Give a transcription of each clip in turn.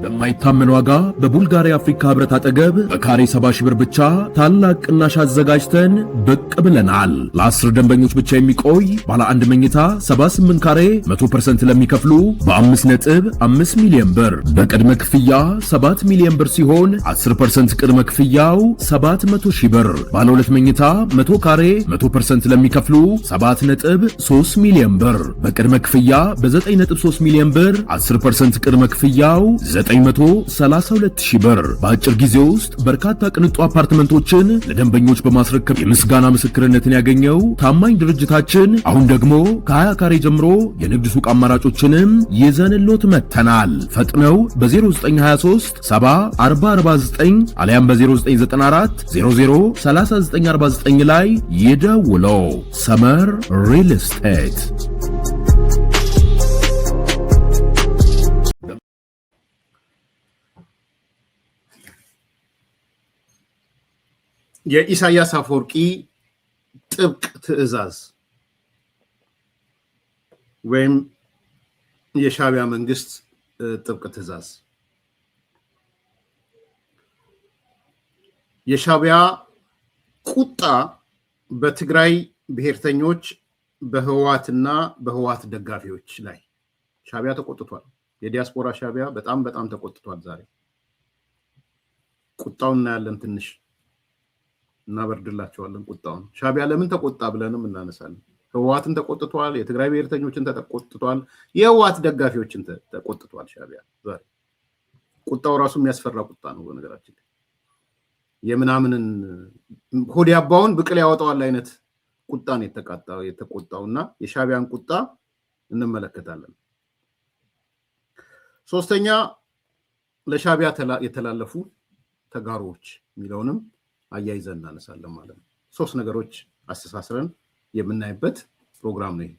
በማይታመን ዋጋ በቡልጋሪያ አፍሪካ ህብረት አጠገብ በካሬ 70 ሺህ ብር ብቻ ታላቅ ቅናሽ አዘጋጅተን ብቅ ብለናል። ለ10 ደንበኞች ብቻ የሚቆይ ባለ አንድ መኝታ 78 ካሬ 100% ለሚከፍሉ በ5.5 ሚሊዮን ብር በቅድመ ክፍያ 7 ሚሊዮን ብር ሲሆን 10% ቅድመ ክፍያው 700 ሺህ ብር። ባለ ሁለት መኝታ 100 ካሬ 100% ለሚከፍሉ 7.3 ሚሊዮን ብር በቅድመ ክፍያ በ9.3 ሚሊዮን ብር 10% ቅድመ ክፍያው 932 ሺህ ብር። በአጭር ጊዜ ውስጥ በርካታ ቅንጡ አፓርትመንቶችን ለደንበኞች በማስረከብ የምስጋና ምስክርነትን ያገኘው ታማኝ ድርጅታችን አሁን ደግሞ ከ20 ካሬ ጀምሮ የንግድ ሱቅ አማራጮችንም ይዘንሎት መጥተናል። ፈጥነው በ0923 70 አሊያም በ0994 003949 ላይ ይደውለው። ሰመር ሪል ስቴት። የኢሳያስ አፈወርቂ ጥብቅ ትዕዛዝ ወይም የሻዕቢያ መንግስት ጥብቅ ትዕዛዝ የሻዕቢያ ቁጣ በትግራይ ብሔርተኞች በህወሓትና በህወሓት ደጋፊዎች ላይ ሻዕቢያ ተቆጥቷል። የዲያስፖራ ሻዕቢያ በጣም ተቆጥቷል። ዛሬ ቁጣውን እናያለን። ትንሽ እናበርድላቸዋለን ቁጣውን። ሻዕቢያ ለምን ተቆጣ ብለንም እናነሳለን። ህወሓትን ተቆጥቷል። የትግራይ ብሔርተኞችን ተቆጥቷል። የህወሓት ደጋፊዎችን ተቆጥቷል። ሻዕቢያ ዛሬ ቁጣው ራሱ የሚያስፈራ ቁጣ ነው። በነገራችን የምናምንን ሆድ ያባውን ብቅል ያወጣዋል አይነት ቁጣ ነው የተቆጣውና የሻዕቢያን ቁጣ እንመለከታለን። ሶስተኛ ለሻዕቢያ የተላለፉ ተጋሮዎች የሚለውንም አያይዘን እናነሳለን ማለት ነው። ሶስት ነገሮች አስተሳስረን የምናይበት ፕሮግራም ነው።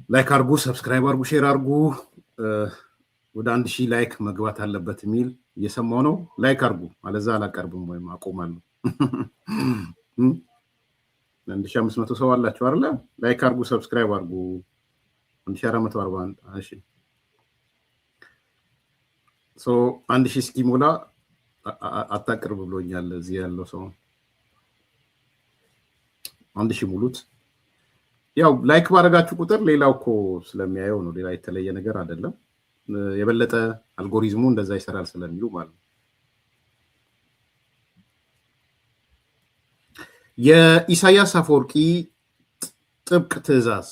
ላይክ አርጉ፣ ሰብስክራይብ አርጉ፣ ሼር አርጉ። ወደ 1000 ላይክ መግባት አለበት የሚል እየሰማው ነው። ላይክ አርጉ፣ አለዛ አላቀርብም ወይም አቆማለሁ። 1500 ሰው አላችሁ አይደለ? ላይክ አርጉ፣ ሰብስክራይብ አርጉ። 1441 እሺ። 1000 እስኪሞላ አታቅርብ ብሎኛል እዚህ ያለው ሰው። 1000 ሙሉት። ያው ላይክ ባረጋችሁ ቁጥር ሌላው እኮ ስለሚያየው ነው። ሌላ የተለየ ነገር አይደለም። የበለጠ አልጎሪዝሙ እንደዛ ይሰራል ስለሚሉ ማለት ነው። የኢሳያስ አፈወርቂ ጥብቅ ትዕዛዝ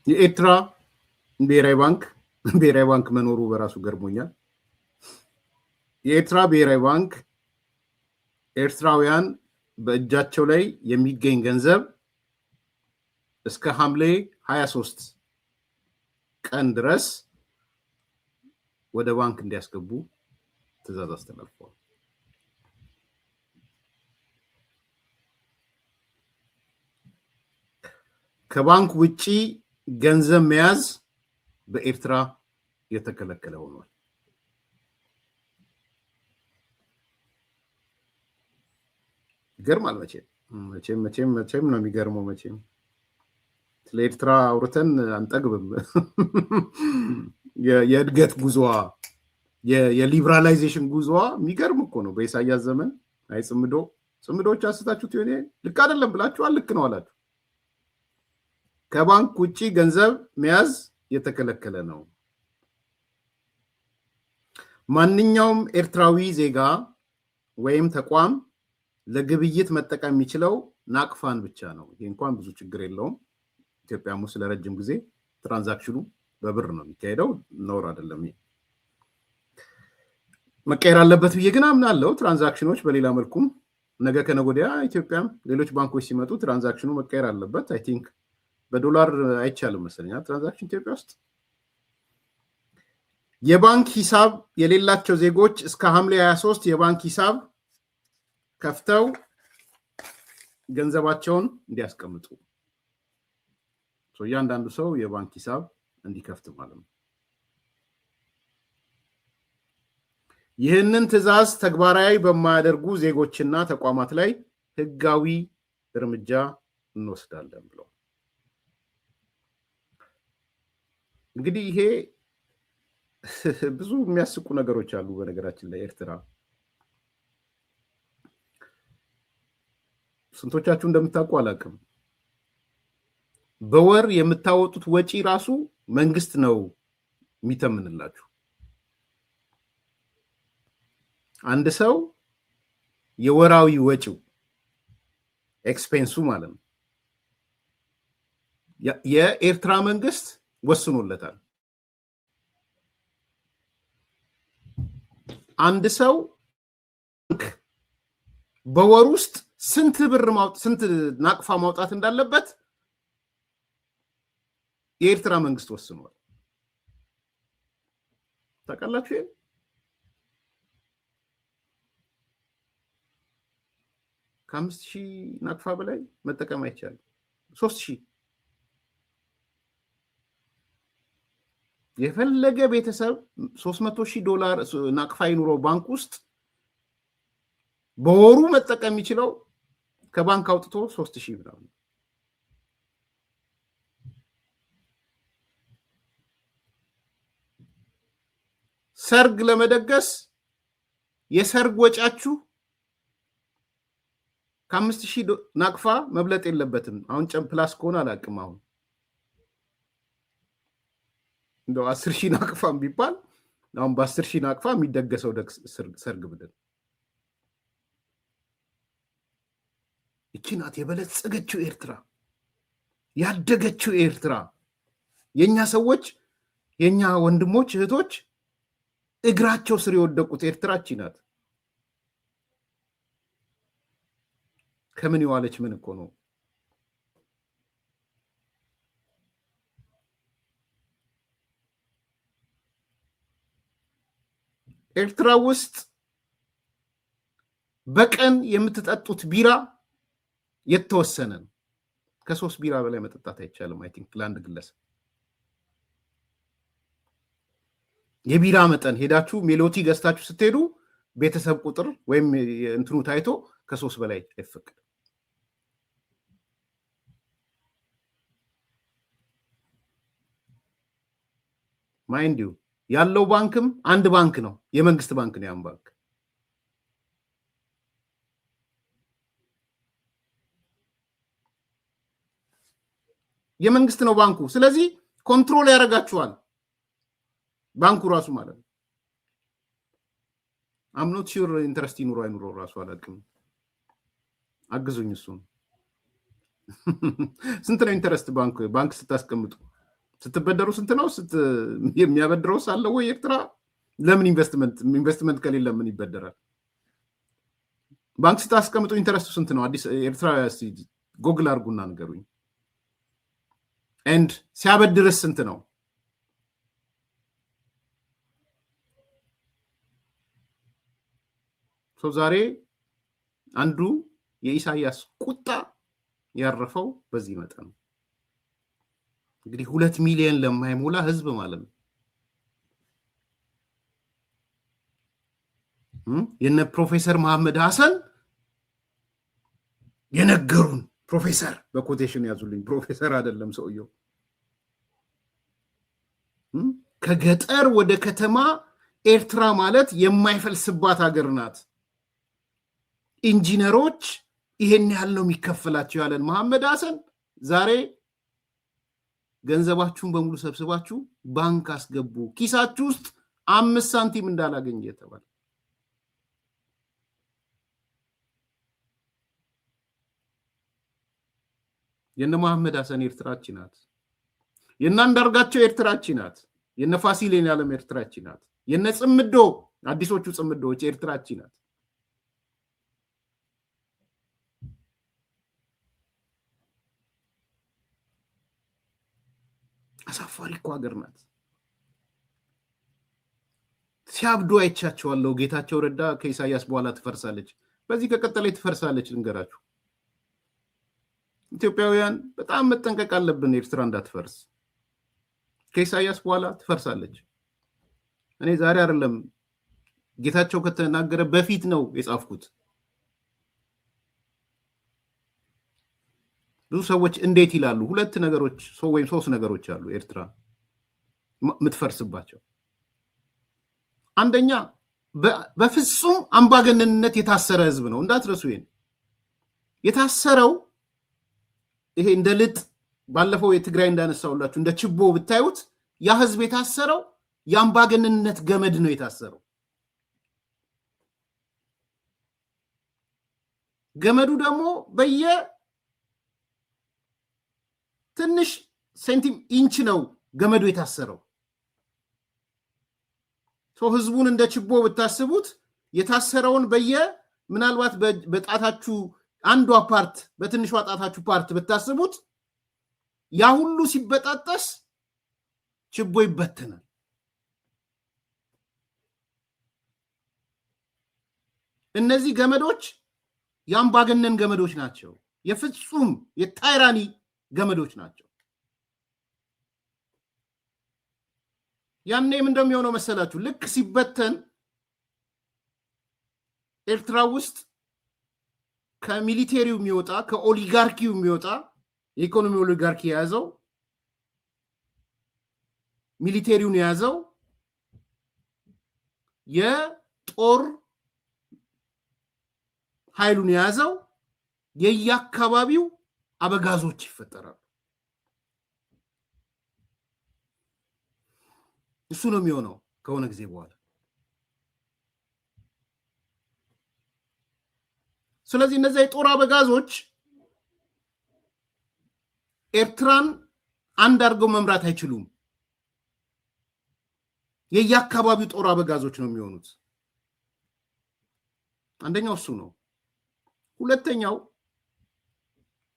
የኤርትራ ብሔራዊ ባንክ መኖሩ በራሱ ገርሞኛል። የኤርትራ ብሔራዊ ባንክ ኤርትራውያን በእጃቸው ላይ የሚገኝ ገንዘብ እስከ ሐምሌ 23 ቀን ድረስ ወደ ባንክ እንዲያስገቡ ትዕዛዝ አስተላልፈዋል። ከባንክ ውጪ ገንዘብ መያዝ በኤርትራ የተከለከለ ሆኗል። ይገርማል። መቼም ነው የሚገርመው። መቼም ስለ ኤርትራ አውርተን አንጠግብም። የእድገት ጉዞዋ የሊበራላይዜሽን ጉዞዋ የሚገርም እኮ ነው። በኢሳያስ ዘመን አይ ጽምዶች አስታችሁት ይሆን? ልክ አይደለም ብላችኋል። ልክ ነው አላችሁ። ከባንክ ውጪ ገንዘብ መያዝ የተከለከለ ነው። ማንኛውም ኤርትራዊ ዜጋ ወይም ተቋም ለግብይት መጠቀም የሚችለው ናቅፋን ብቻ ነው። ይሄ እንኳን ብዙ ችግር የለውም። ኢትዮጵያም ውስጥ ለረጅም ጊዜ ትራንዛክሽኑ በብር ነው የሚካሄደው። ኖር አይደለም። መቀየር አለበት ብዬ ግን አምናለሁ። ትራንዛክሽኖች በሌላ መልኩም ነገ ከነገ ወዲያ ኢትዮጵያም ሌሎች ባንኮች ሲመጡ ትራንዛክሽኑ መቀየር አለበት። አይ ቲንክ በዶላር አይቻልም መሰለኝ ትራንዛክሽን ኢትዮጵያ ውስጥ። የባንክ ሂሳብ የሌላቸው ዜጎች እስከ ሐምሌ 23 የባንክ ሂሳብ ከፍተው ገንዘባቸውን እንዲያስቀምጡ እያንዳንዱ ሰው የባንክ ሂሳብ እንዲከፍት ማለት ነው። ይህንን ትዕዛዝ ተግባራዊ በማያደርጉ ዜጎችና ተቋማት ላይ ህጋዊ እርምጃ እንወስዳለን ብለው እንግዲህ ይሄ ብዙ የሚያስቁ ነገሮች አሉ። በነገራችን ላይ ኤርትራ ስንቶቻችሁ እንደምታውቁ አላውቅም። በወር የምታወጡት ወጪ ራሱ መንግስት ነው የሚተምንላችሁ። አንድ ሰው የወራዊ ወጪው ኤክስፔንሱ ማለት ነው የኤርትራ መንግስት ወስኖለታል። አንድ ሰው በወር ውስጥ ስንት ናቅፋ ማውጣት እንዳለበት የኤርትራ መንግስት ወስኗል። ታውቃላችሁ? ይሄን ከ5,000 ናቅፋ በላይ መጠቀም አይቻልም። 3,000 የፈለገ ቤተሰብ $300,000 ናቅፋ ይኑረው ባንክ ውስጥ በወሩ መጠቀም የሚችለው ከባንክ አውጥቶ 3,000 ብር ነው። ሰርግ ለመደገስ የሰርግ ወጫችሁ ከ5,000 ናቅፋ መብለጥ የለበትም። አሁን ፕላስ ከሆነ አላውቅም። አሁን እንደው 10,000 ናቅፋ ቢባል አሁን በ10,000 ናቅፋ የሚደገሰው ሰርግ ብድር ይቺ ናት የበለጸገችው ኤርትራ፣ ያደገችው ኤርትራ። የኛ ሰዎች የኛ ወንድሞች እህቶች እግራቸው ስር የወደቁት ኤርትራ ይቺ ናት። ከምን የዋለች ምን እኮ ነው። ኤርትራ ውስጥ በቀን የምትጠጡት ቢራ የተወሰነ ነው። ከ3 ቢራ በላይ መጠጣት አይቻልም። አይ ቲንክ ለአንድ ግለሰብ የቢራ መጠን ሄዳችሁ ሜሎቲ ገዝታችሁ ስትሄዱ ቤተሰብ ቁጥር ወይም እንትኑ ታይቶ ከ3 በላይ አይፈቀድም። ማይንድ ዩ ያለው ባንክም አንድ ባንክ ነው፣ የመንግስት ባንክ ነው። ያን ባንክ የመንግስት ነው ባንኩ። ስለዚህ ኮንትሮል ያደርጋችኋል ባንኩ ራሱ ማለት ነው። አም ኖት ሹር ኢንተረስት ይኑሮ አይኑሮ ራሱ አላውቅም። አግዙኝ። እሱን ስንት ነው ኢንተረስት ባንክ ስታስቀምጡ ስትበደሩ ስንት ነው? የሚያበድረው ሳለ ወይ ኤርትራ ለምን ኢንቨስትመንት ከሌለ ምን ይበደራል? ባንክ ስታስቀምጡ ኢንተረስቱ ስንት ነው? አዲስ ኤርትራ ጎግል አድርጉና ንገሩኝ። ኤንድ ሲያበድርስ ስንት ነው? ዛሬ አንዱ የኢሳያስ ቁጣ ያረፈው በዚህ መጠን ነው። እንግዲህ 2 ሚሊዮን ለማይሞላ ህዝብ ማለት ነው። የነ ፕሮፌሰር መሐመድ ሐሰን የነገሩን ፕሮፌሰር በኮቴሽን ያዙልኝ፣ ፕሮፌሰር አይደለም ሰውየው። ከገጠር ወደ ከተማ ኤርትራ ማለት የማይፈልስባት ሀገር ናት። ኢንጂነሮች ይሄን ያህል ነው የሚከፈላቸው ያለን መሐመድ ሐሰን ዛሬ ገንዘባችሁን በሙሉ ሰብስባችሁ ባንክ አስገቡ፣ ኪሳችሁ ውስጥ 5 ሳንቲም እንዳላገኘ የተባለ የነ መሐመድ ሐሰን ኤርትራች ናት። የነ አንዳርጋቸው ኤርትራች ናት። የነ ፋሲሌን ያለም ኤርትራች ናት። የነ ጽምዶ አዲሶቹ ጽምዶዎች ኤርትራች ናት። አሳፋሪ እኮ ሀገር ናት። ሲያብዱ አይቻቸዋለሁ። ጌታቸው ረዳ ከኢሳያስ በኋላ ትፈርሳለች፣ በዚህ ከቀጠለች ትፈርሳለች። ልንገራችሁ ኢትዮጵያውያን በጣም መጠንቀቅ አለብን፣ ኤርትራ እንዳትፈርስ። ከኢሳያስ በኋላ ትፈርሳለች። እኔ ዛሬ አይደለም ጌታቸው ከተናገረ በፊት ነው የጻፍኩት። ብዙ ሰዎች እንዴት ይላሉ? 2 ነገሮች ወይም 3 ነገሮች አሉ ኤርትራ የምትፈርስባቸው። አንደኛ በፍጹም አምባገነንነት የታሰረ ህዝብ ነው። እንዳትረሱ ይሄን። የታሰረው ይሄ እንደ ልጥ ባለፈው የትግራይ እንዳነሳውላችሁ እንደ ችቦ ብታዩት ያ ህዝብ የታሰረው የአምባገነንነት ገመድ ነው የታሰረው። ገመዱ ደግሞ ትንሽ ኢንች ነው ገመዱ የታሰረው። ህዝቡን እንደ ችቦ ብታስቡት የታሰረውን ምናልባት በጣታችሁ አንዷ ፓርት በትንሿ ጣታችሁ ፓርት ብታስቡት ያ ሁሉ ሲበጣጠስ ችቦ ይበተናል። እነዚህ ገመዶች የአምባገነን ገመዶች ናቸው። የፍጹም የታይራኒ ገመዶች ናቸው። ያኔ ምን እንደሚሆነው መሰላችሁ? ልክ ሲበተን ኤርትራ ውስጥ ከሚሊቴሪው የሚወጣ ከኦሊጋርኪው የሚወጣ የኢኮኖሚ ኦሊጋርኪ የያዘው ሚሊቴሪውን የያዘው የጦር ኃይሉን የያዘው የየአካባቢው አበጋዞች ይፈጠራሉ። እሱ ነው የሚሆነው ከሆነ ጊዜ በኋላ። ስለዚህ እነዚያ የጦር አበጋዞች ኤርትራን አንድ አድርገው መምራት አይችሉም። የየአካባቢው ጦር አበጋዞች ነው የሚሆኑት። አንደኛው እሱ ነው። ሁለተኛው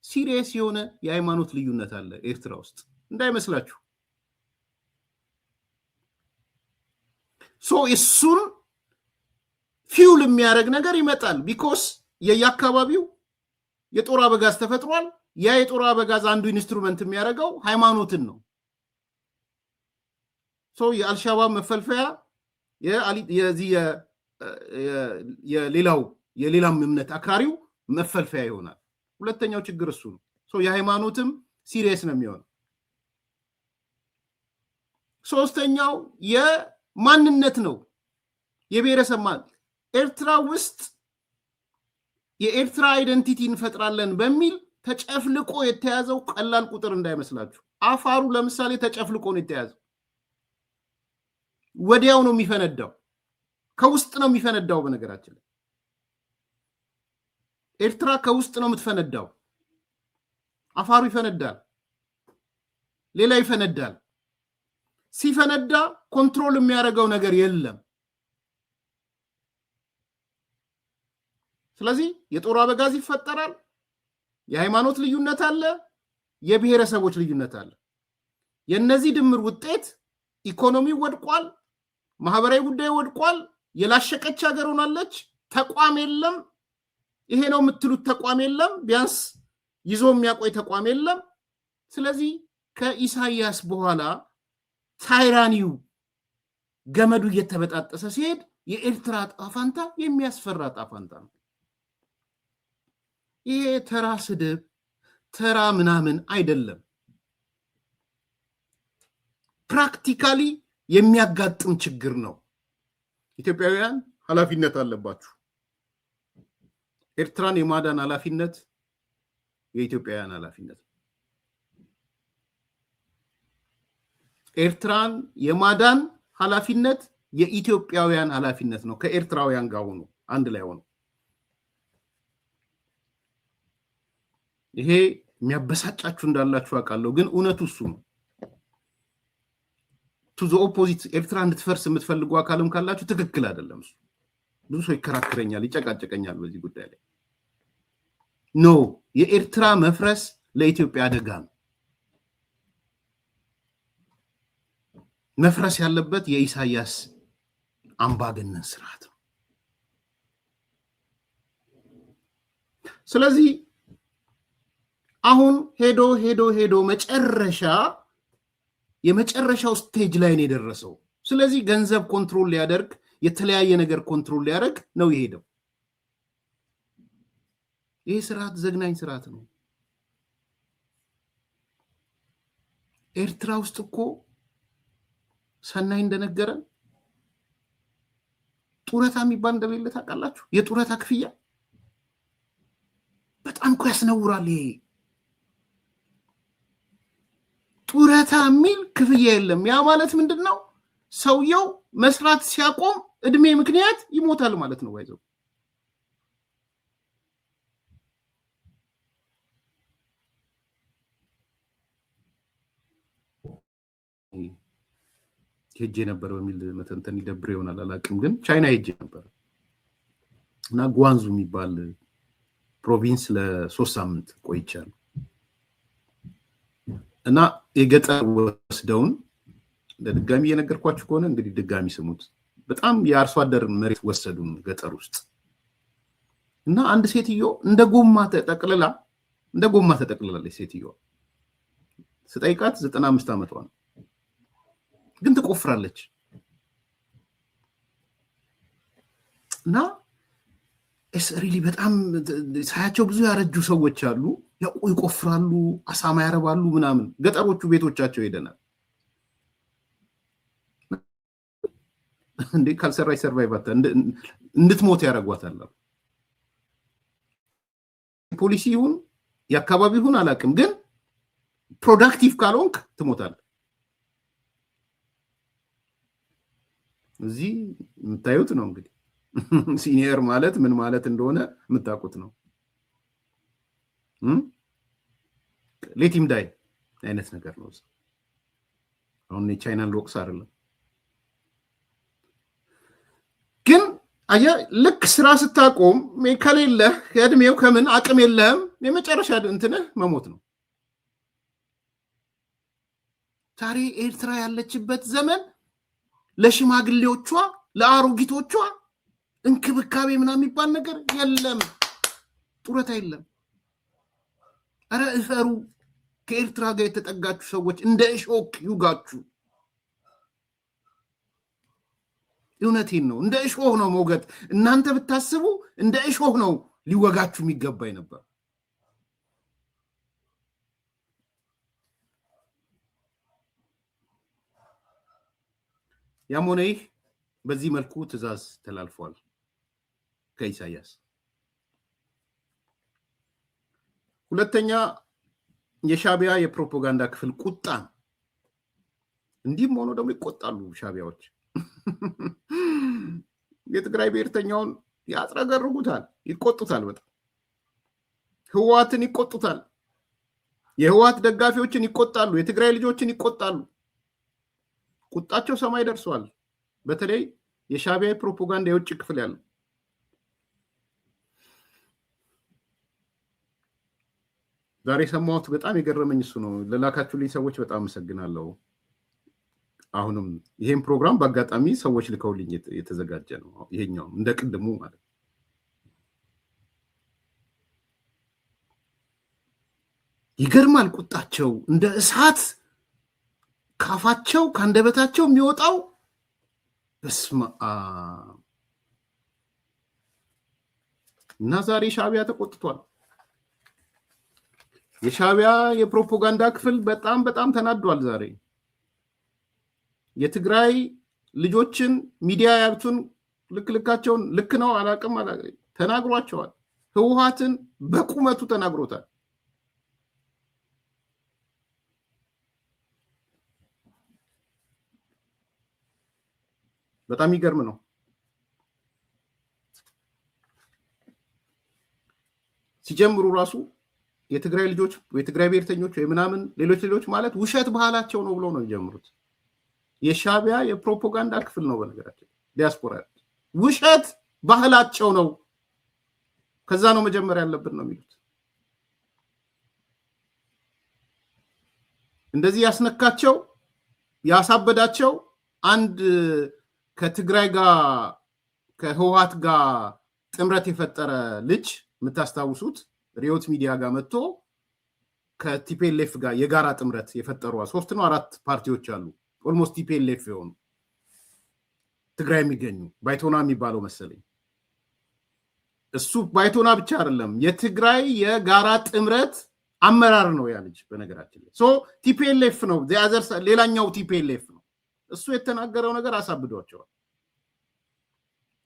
ሲሪየስ የሆነ የሃይማኖት ልዩነት አለ ኤርትራ ውስጥ እንዳይመስላችሁ። እሱን ፊውል የሚያደርግ ነገር ይመጣል። ቢኮስ የየአካባቢው የጦር አበጋዝ ተፈጥሯል። ያ የጦር አበጋዝ አንዱ ኢንስትሩመንት የሚያደርገው ሃይማኖትን ነው። የአልሻባብ መፈልፈያ የሌላም እምነት አክራሪው መፈልፈያ ይሆናል። ሁለተኛው ችግር እሱ ነው። የሃይማኖትም ሲሪየስ ነው የሚሆነው። ሶስተኛው የማንነት ነው። የብሔረሰብ ኤርትራ ውስጥ የኤርትራ አይደንቲቲ እንፈጥራለን በሚል ተጨፍልቆ የተያዘው ቀላል ቁጥር እንዳይመስላችሁ። አፋሩ ለምሳሌ ተጨፍልቆ ነው የተያዘው። ወዲያው ነው የሚፈነዳው። ከውስጥ ነው የሚፈነዳው። በነገራችን ላይ ኤርትራ ከውስጥ ነው የምትፈነዳው። አፋሩ ይፈነዳል፣ ሌላ ይፈነዳል። ሲፈነዳ ኮንትሮል የሚያደርገው ነገር የለም። ስለዚህ የጦር አበጋዝ ይፈጠራል። የሃይማኖት ልዩነት አለ፣ የብሔረሰቦች ልዩነት አለ። የነዚህ ድምር ውጤት ኢኮኖሚ ወድቋል፣ ማህበራዊ ጉዳይ ወድቋል። የላሸቀች ሀገር ሆናለች። ተቋም የለም። ይሄ ነው የምትሉት ተቋም የለም። ቢያንስ ይዞ የሚያቆይ ተቋም የለም። ስለዚህ ከኢሳያስ በኋላ ታይራኒው ገመዱ እየተበጣጠሰ ሲሄድ የኤርትራ ጣፋንታ የሚያስፈራ ጣፋንታ ነው። ይሄ ተራ ስድብ ተራ ምናምን አይደለም። ፕራክቲካሊ የሚያጋጥም ችግር ነው። ኢትዮጵያውያን ኃላፊነት አለባችሁ። ኤርትራን የማዳን ኃላፊነት የኢትዮጵያውያን ኃላፊነት ነው። ኤርትራን የማዳን ኃላፊነት የኢትዮጵያውያን ኃላፊነት ነው። ከኤርትራውያን ጋር ሆኖ አንድ ላይ ሆኖ ይሄ የሚያበሳጫችሁ እንዳላችሁ አውቃለሁ፣ ግን እውነቱ እሱ ነው። ቱ ዘ ኦፖዚት ኤርትራ እንድትፈርስ የምትፈልጉ አካልም ካላችሁ ትክክል አይደለም። እሱ ብዙ ሰው ይከራከረኛል፣ ይጨቃጨቀኛል በዚህ ጉዳይ ላይ። ኖ የኤርትራ መፍረስ ለኢትዮጵያ አደጋ ነው። መፍረስ ያለበት የኢሳያስ አምባገነን ስርዓት ነው። ስለዚህ አሁን ሄዶ የመጨረሻው ስቴጅ ላይ ነው የደረሰው። ስለዚህ ገንዘብ ኮንትሮል ሊያደርግ የተለያየ ነገር ኮንትሮል ሊያደርግ ነው የሄደው። ይህ ስርዓት ዘግናኝ ስርዓት ነው። ኤርትራ ውስጥ እኮ ሰናይ እንደነገረን ጡረታ የሚባል እንደሌለ ታውቃላችሁ? የጡረታ ክፍያ በጣም እኮ ያስነውራል። ይሄ ጡረታ የሚል ክፍያ የለም። ያ ማለት ምንድነው? ሰውየው መስራት ሲያቆም እድሜ ምክንያት ይሞታል ማለት ነው። ባይዘው ሄጄ ነበር በሚል መተንተን ይደብር ይሆናል አላውቅም፣ ግን ቻይና ሄጄ ነበር እና ጓንዙ የሚባል ፕሮቪንስ ለ3 ሳምንት ቆይቻለሁ እና የገጠር ወስደውን ለድጋሚ የነገርኳችሁ ከሆነ እንግዲህ ድጋሚ ስሙት። በጣም የአርሶ አደር መሬት ወሰዱን ገጠር ውስጥ እና አንድ ሴትዮ እንደ ጎማ ተጠቅልላለች። ሴትዮ ስጠይቃት 95 ዓመቷ ነው፣ ግን ትቆፍራለች እና እስሪሊ በጣም ሳያቸው ብዙ ያረጁ ሰዎች አሉ፣ ይቆፍራሉ፣ አሳማ ያረባሉ ምናምን። ገጠሮቹ ቤቶቻቸው ሄደናል። እንዴ ካልሰራች ሰርቫይቭ እንድትሞት ያደርጓታል። ፖሊሲ ይሁን የአካባቢ ይሁን አላውቅም፣ ግን ፕሮዳክቲቭ ካልሆንክ ትሞታለህ። እዚህ የምታዩት ነው እንግዲህ ሲኒየር ማለት ምን ማለት እንደሆነ የምታውቁት ነው። ሌቲም ዳይ አይነት ነገር ነው። አሁን የቻይናን ሎክስ አይደለም፣ ግን አየህ ልክ ስራ ስታቆም ከሌለህ ከእድሜው ከምን አቅም የለህም፣ የመጨረሻ እንትንህ መሞት ነው። ዛሬ ኤርትራ ያለችበት ዘመን ለሽማግሌዎቿ ለአሮጊቶቿ እንክብካቤ ምናምን የሚባል ነገር የለም፣ ጡረታ የለም። አረ እፈሩ። ከኤርትራ ጋር የተጠጋችሁ ሰዎች እንደ እሾክ ይውጋችሁ። እውነቴን ነው፣ እንደ እሾህ ነው መውገት። እናንተ ብታስቡ እንደ እሾህ ነው ሊወጋችሁ የሚገባኝ ነበር። ያም ሆነ ይህ በዚህ መልኩ ትዕዛዝ ተላልፏል ከኢሳያስ። ሁለተኛ የሻቢያ የፕሮፓጋንዳ ክፍል ቁጣ። እንዲህም ሆኖ ደግሞ ይቆጣሉ ሻቢያዎች። የትግራይ ብሔርተኛውን ያጥረገርጉታል፣ ይቆጡታል፣ በጣም ህወሓትን ይቆጡታል፣ የህወሓት ደጋፊዎችን ይቆጣሉ፣ የትግራይ ልጆችን ይቆጣሉ። ቁጣቸው ሰማይ ደርሷል። በተለይ የሻቢያ ፕሮፓጋንዳ የውጭ ክፍል ያለው ዛሬ ሰማሁት። በጣም የገረመኝ እሱ ነው። ለላካችሁልኝ ሰዎች በጣም አመሰግናለሁ። አሁንም ይሄን ፕሮግራም በአጋጣሚ ሰዎች ልከውልኝ የተዘጋጀ ነው። ይሄኛው እንደ ቅድሙ ማለት ይገርማል። ቁጣቸው እንደ እሳት ካፋቸው ካንደበታቸው የሚወጣው በስመ አብ። እና ዛሬ ሻቢያ ተቆጥቷል። የሻቢያ የፕሮፓጋንዳ ክፍል በጣም ተናዷል። ዛሬ የትግራይ ልጆችን ሚዲያ ያብቱን ልክልካቸውን ልክ ነው አላቅም ተናግሯቸዋል። ህወሓትን በቁመቱ ተናግሮታል። በጣም ይገርም ነው። ሲጀምሩ ራሱ የትግራይ ልጆች የትግራይ ብሔርተኞች ወይ ምናምን ሌሎች ማለት ውሸት ባህላቸው ነው ብለው ነው የሚጀምሩት። የሻቢያ የፕሮፓጋንዳ ክፍል ነው በነገራችን ዲያስፖራ ውሸት ባህላቸው ነው፣ ከዛ ነው መጀመሪያ ያለብን ነው የሚሉት። እንደዚህ ያስነካቸው ያሳበዳቸው አንድ ከትግራይ ጋር ከህወሓት ጋር ጥምረት የፈጠረ ልጅ የምታስታውሱት ሪዮት ሚዲያ ጋር መጥቶ ከቲፒኤልኤፍ ጋር የጋራ ጥምረት የፈጠሩ 3 ነው 4 ፓርቲዎች አሉ። ኦልሞስት ቲፒኤልኤፍ የሆኑ ትግራይ የሚገኙ ባይቶና የሚባለው መሰለኝ። እሱ ባይቶና ብቻ አይደለም የትግራይ የጋራ ጥምረት አመራር ነው ያ ልጅ በነገራችን ላይ። ቲፒኤልኤፍ ነው ሌላኛው ቲፒኤልኤፍ ነው እሱ የተናገረው ነገር አሳብዷቸዋል።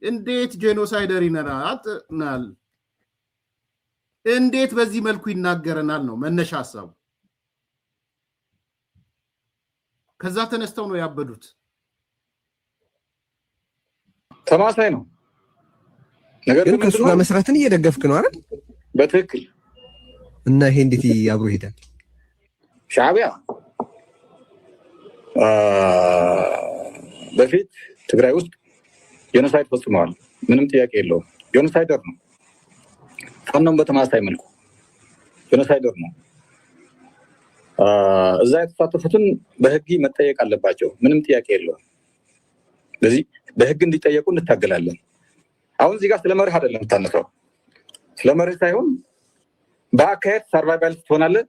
እንዴት ጄኖሳይደር ይነራናል? እንዴት በዚህ መልኩ ይናገረናል ነው መነሻ ሐሳቡ። ከዛ ተነስተው ነው ያበዱት። ተማሳይ ነው ነገር ግን ከሱ ጋር መስራትን እየደገፍክ ነው አይደል? በትክክል። እና ይሄ እንዴት አብሮ ይሄዳል? ሻዕቢያ በፊት ትግራይ ውስጥ ጄኖሳይድ ፈጽመዋል። ምንም ጥያቄ የለውም። ጄኖሳይደር ነው። ፋኖም በተማሳይ መልኩ ጄኖሳይደር ነው። እዛ የተሳተፉትን በህግ መጠየቅ አለባቸው። ምንም ጥያቄ የለውም። ስለዚህ በህግ እንዲጠየቁ እንታገላለን። አሁን እዚህ ጋር ስለመርህ አይደለም የምታነሳው። ስለመርህ ሳይሆን በአካሄድ ሰርቫይቫሊስት ትሆናለህ፣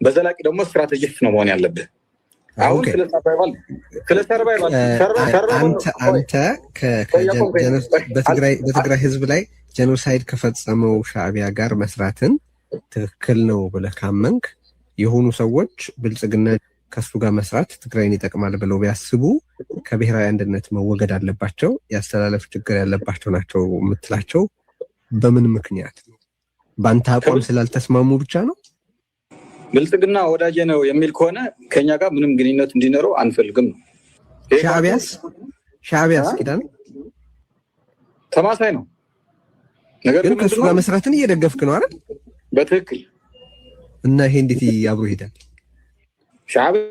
በዘላቂ ደግሞ ስትራቴጂስት ነው መሆን ያለብህ። አሁን ስለ ሰርቫይቫል አንተ በትግራይ ህዝብ ላይ ጄኖሳይድ ከፈጸመው ሻዕቢያ ጋር መስራትን ትክክል ነው ብለህ ካመንክ የሆኑ ሰዎች ብልጽግና ከሱ ጋር መስራት ትግራይን ይጠቅማል ብለው ቢያስቡ ከብሔራዊ አንድነት መወገድ አለባቸው፣ ያስተላለፍ ችግር ያለባቸው ናቸው የምትላቸው በምን ምክንያት ነው? በአንተ አቋም ስላልተስማሙ ብቻ ነው? ብልጽግና ወዳጄ ነው የሚል ከሆነ ከኛ ጋር ምንም ግንኙነት እንዲኖረው አንፈልግም ነው። ሻዕቢያስ ኪዳን ተማሳይ ነው። ነገር ግን ከሱ ጋር መስራትን እየደገፍክ ነው አይደል? በትክክል። እና ይሄ እንዴት አብሮ ይሄዳል? ሻዕቢያ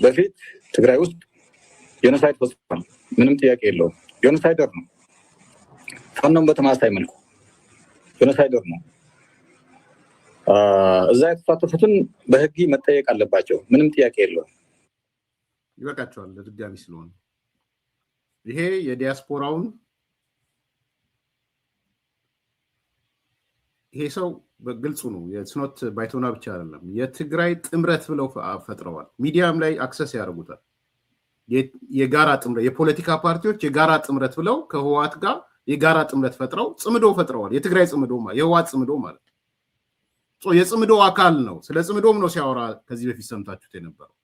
በፊት ትግራይ ውስጥ ጄኖሳይድ ፈጽሟል። ምንም ጥያቄ የለውም። ጄኖሳይደር ነው። ፋኖም በተማሳይ መልኩ ጄኖሳይደር ነው። እዛ የተሳተፉትን በህግ መጠየቅ አለባቸው። ምንም ጥያቄ የለውም። ይበቃቸዋል። ለድጋሚ ስለሆነ ይሄ የዲያስፖራውን ይሄ ሰው በግልጹ ነው። የስኖት ባይቶና ብቻ አይደለም፣ የትግራይ ጥምረት ብለው ፈጥረዋል። ሚዲያም ላይ አክሰስ ያደርጉታል። የጋራ ጥምረት፣ የፖለቲካ ፓርቲዎች የጋራ ጥምረት ብለው ከህወሓት ጋር የጋራ ጥምረት ፈጥረው ጽምዶ ፈጥረዋል። የትግራይ ጽምዶ ማለት የህወሓት ጽምዶ ማለት የጽምዶ አካል ነው። ስለ ጽምዶም ነው ሲያወራ ከዚህ በፊት ሰምታችሁት የነበረው።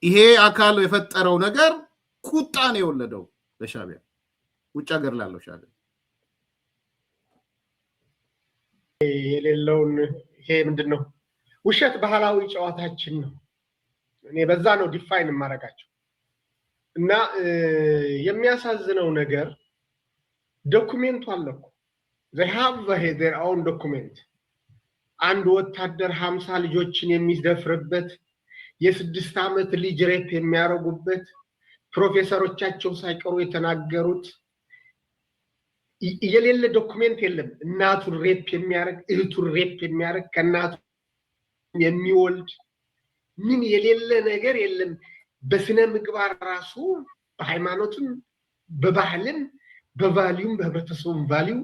ይሄ አካል የፈጠረው ነገር ቁጣን የወለደው ለሻዕቢያ፣ ውጭ ሀገር ላለው ሻዕቢያ የሌለውን ይሄ ምንድነው? ውሸት ባህላዊ ጨዋታችን ነው። እኔ በዛ ነው ዲፋይን የማደርጋቸው። እና የሚያሳዝነው ነገር ዶኩሜንቱ አለ እኮ they have their own document። አንድ ወታደር 50 ልጆችን የሚደፍርበት፣ የ6 ዓመት ልጅ ሬፕ የሚያረጉበት፣ ፕሮፌሰሮቻቸው ሳይቀሩ የተናገሩት የሌለ ዶኩሜንት የለም። እናቱን ሬፕ የሚያረግ፣ እህቱን ሬፕ የሚያረግ፣ ከእናቱ የሚወልድ ምን የሌለ ነገር የለም። በስነ ምግባር ራሱ በሃይማኖትም በባህልም በቫልዩም በህብረተሰቡም ቫልዩ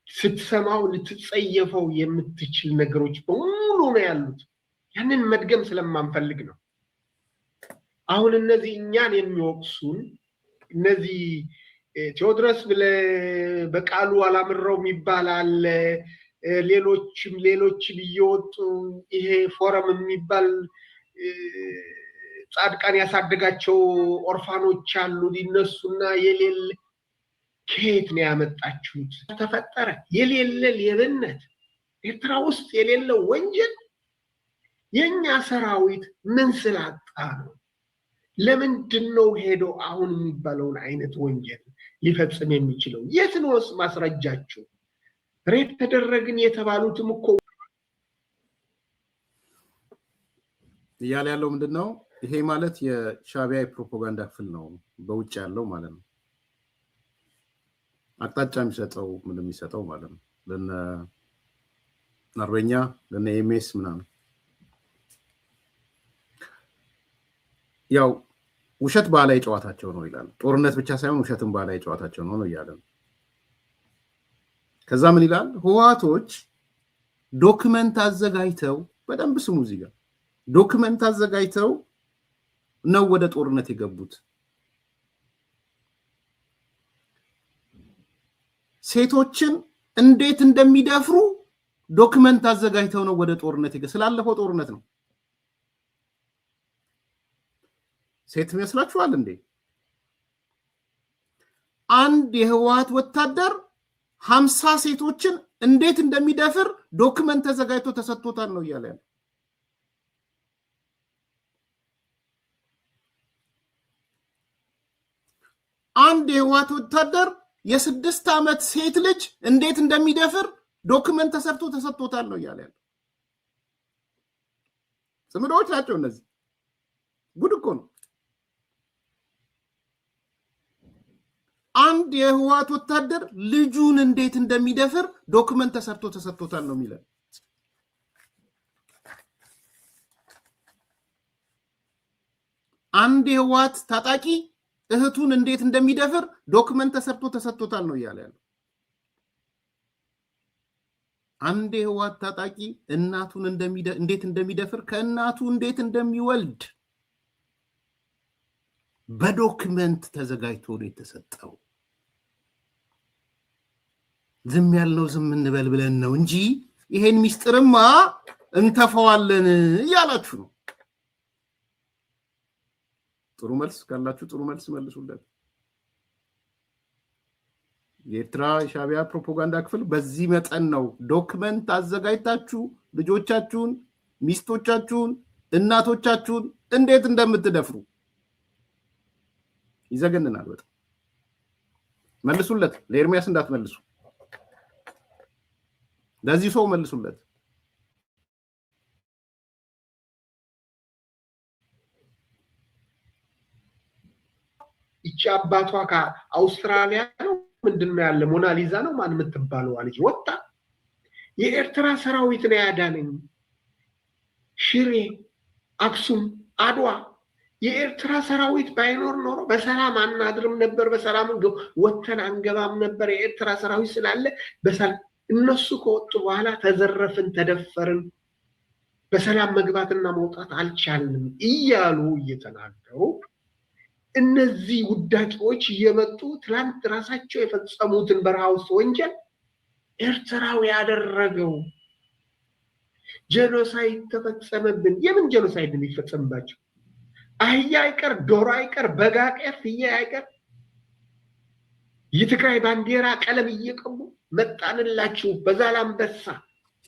ስትሰማው ልትጸየፈው የምትችል ነገሮች በሙሉ ነው ያሉት። ያንን መድገም ስለማንፈልግ ነው። አሁን እነዚህ እኛን የሚወቅሱን እነዚህ ቴዎድሮስ በቃሉ አላምረውም ይባላል። ሌሎችም እየወጡ ይሄ ፎረም የሚባል ጻድቃን ያሳደጋቸው ኦርፋኖች አሉ። ሊነሱና የሌለ ከየት ነው ያመጣችሁት? ተፈጠረ የሌለ ሌብነት፣ ኤርትራ ውስጥ የሌለ ወንጀል የኛ ሰራዊት ምን ስላጣ ነው? ለምንድን ነው ሄዶ አሁን የሚባለውን አይነት ወንጀል ሊፈጽም የሚችለው? የት ነውስ ማስረጃችሁ? ሬፕ ተደረግን የተባሉትም እኮ እያለ ያለው ምንድነው? ይሄ ማለት የሻዕቢያ የፕሮፓጋንዳ ክፍል ነው፣ በውጭ ያለው ማለት ነው። አቅጣጫ የሚሰጠው ምን የሚሰጠው ማለት ነው። ለነ አርበኛ ለነ ኤምኤስ ምናምን ያው ውሸት ባህላዊ ጨዋታቸው ነው ይላል። ጦርነት ብቻ ሳይሆን ውሸትም ባህላዊ ጨዋታቸው ነው እያለ ነው። ከዛ ምን ይላል? ህወሓቶች ዶክመንት አዘጋጅተው፣ በደንብ ስሙ እዚህ ጋር ዶክመንት አዘጋጅተው ነው ወደ ጦርነት የገቡት። ሴቶችን እንዴት እንደሚደፍሩ ዶክመንት አዘጋጅተው ነው ወደ ጦርነት ስላለፈው ጦርነት ነው። ሴት መስላችኋል እንዴ? አንድ የህወሓት ወታደር 50 ሴቶችን እንዴት እንደሚደፍር ዶክመንት ተዘጋጅቶ ተሰጥቶታል ነው እያለ ያለው። አንድ የህወሓት ወታደር የ6 ዓመት ሴት ልጅ እንዴት እንደሚደፍር ዶክመንት ተሰርቶ ተሰጥቶታል ነው እያለ ያለው። ስምዶች ናቸው እነዚህ። ጉድ እኮ ነው። አንድ የህወሓት ወታደር ልጁን እንዴት እንደሚደፍር ዶክመንት ተሰርቶ ተሰጥቶታል ነው የሚለው። አንድ የህወሓት ታጣቂ እህቱን እንዴት እንደሚደፍር ዶክመንት ተሰርቶ ተሰጥቶታል ነው እያለ ያለው። አንድ የህወሓት ታጣቂ እናቱን እንዴት እንደሚደፍር ከእናቱ እንዴት እንደሚወልድ በዶክመንት ተዘጋጅቶ ነው የተሰጠው። ዝም ያልነው ዝም እንበል ብለን ነው እንጂ ይሄን ሚስጥርማ እንተፈዋለን እያላችሁ ነው። ጥሩ መልስ ካላችሁ ጥሩ መልስ መልሱለት። የኤርትራ ሻዕቢያ ፕሮፓጋንዳ ክፍል በዚህ መጠን ነው ዶክመንት አዘጋጅታችሁ ልጆቻችሁን፣ ሚስቶቻችሁን፣ እናቶቻችሁን እንዴት እንደምትደፍሩ ይዘገንናል በጣም። መልሱለት። ለኤርሚያስ እንዳትመልሱ፣ ለዚህ ሰው መልሱለት። ይቺ አባቷ ከአውስትራሊያ ነው ምንድነው ያለ ሞናሊዛ ነው ማን የምትባለው ልጅ ወጣ። የኤርትራ ሰራዊት ነው ያዳነኝ፣ ሽሬ፣ አክሱም፣ አድዋ የኤርትራ ሰራዊት ባይኖር ኖሮ በሰላም አናድርም ነበር፣ በሰላም ወተን አንገባም ነበር። የኤርትራ ሰራዊት ስላለ በሰላም እነሱ ከወጡ በኋላ ተዘረፍን፣ ተደፈርን፣ በሰላም መግባትና መውጣት አልቻልንም እያሉ እየተናገሩ እነዚህ ውዳቂዎች እየመጡ ትላንት ራሳቸው የፈጸሙትን በረሃ ውስጥ ወንጀል ኤርትራው ያደረገው ጄኖሳይድ ተፈጸመብን። የምን ጄኖሳይድ የሚፈጸምባቸው? አህያ አይቀር፣ ዶሮ አይቀር፣ በግ አይቀር፣ ፍየል አይቀር የትግራይ ባንዲራ ቀለም እየቀቡ መጣንላችሁ በዛላምበሳ።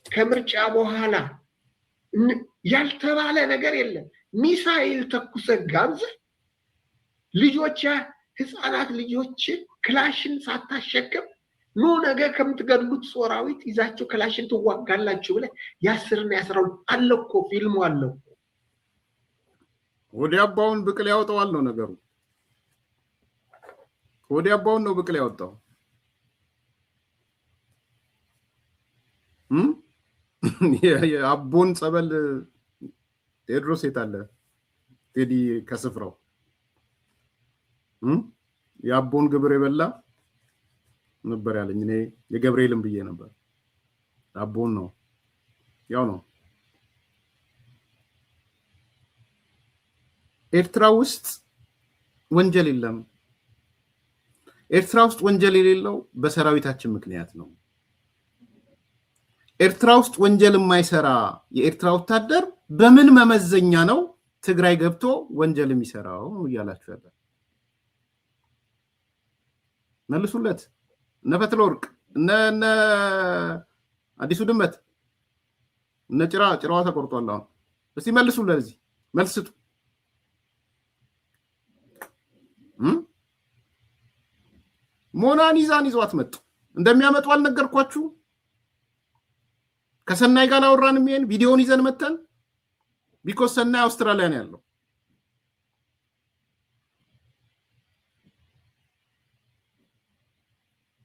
ከምርጫ በኋላ ያልተባለ ነገር የለም። ሚሳኤል ተኩሰ ጋብዘ ልጆች ህፃናት ልጆችን ክላሽን ሳታሸክም ኑ ነገ ከምትገድሉት ሶራዊት ይዛችሁ ክላሽን ትዋጋላችሁ ብለ የ10 እና የ12 አለ እኮ ፊልሙ አለው። ወዲያባውን ብቅል ያወጣዋል ነው ነገሩ። ወዲያባውን ነው ብቅል ያወጣው። የአቦን ጸበል ቴድሮስ የታለ? ቴዲ ከስፍራው የአቦን ግብር የበላ ነበር ያለኝ። እኔ የገብርኤልን ብዬ ነበር። አቦን ነው ያው ነው። ኤርትራ ውስጥ ወንጀል የለም። ኤርትራ ውስጥ ወንጀል የሌለው በሰራዊታችን ምክንያት ነው። ኤርትራ ውስጥ ወንጀል የማይሰራ የኤርትራ ወታደር በምን መመዘኛ ነው ትግራይ ገብቶ ወንጀል የሚሰራው እያላችሁ ያለ? መልሱለት። እነ ፈትለወርቅ እነ አዲሱ ድመት እነ ጭራዋ ተቆርጧል። አሁን እስቲ መልሱለት። እዚህ መልስ ስጡ። ሞናሊዛን ይዟት መጡ። እንደሚያመጡ አልነገርኳችሁ? ከሰናይ ጋር አወራንም። ይሄን ቪዲዮውን ይዘን መተን ቢኮዝ ሰናይ አውስትራሊያ ነው ያለው።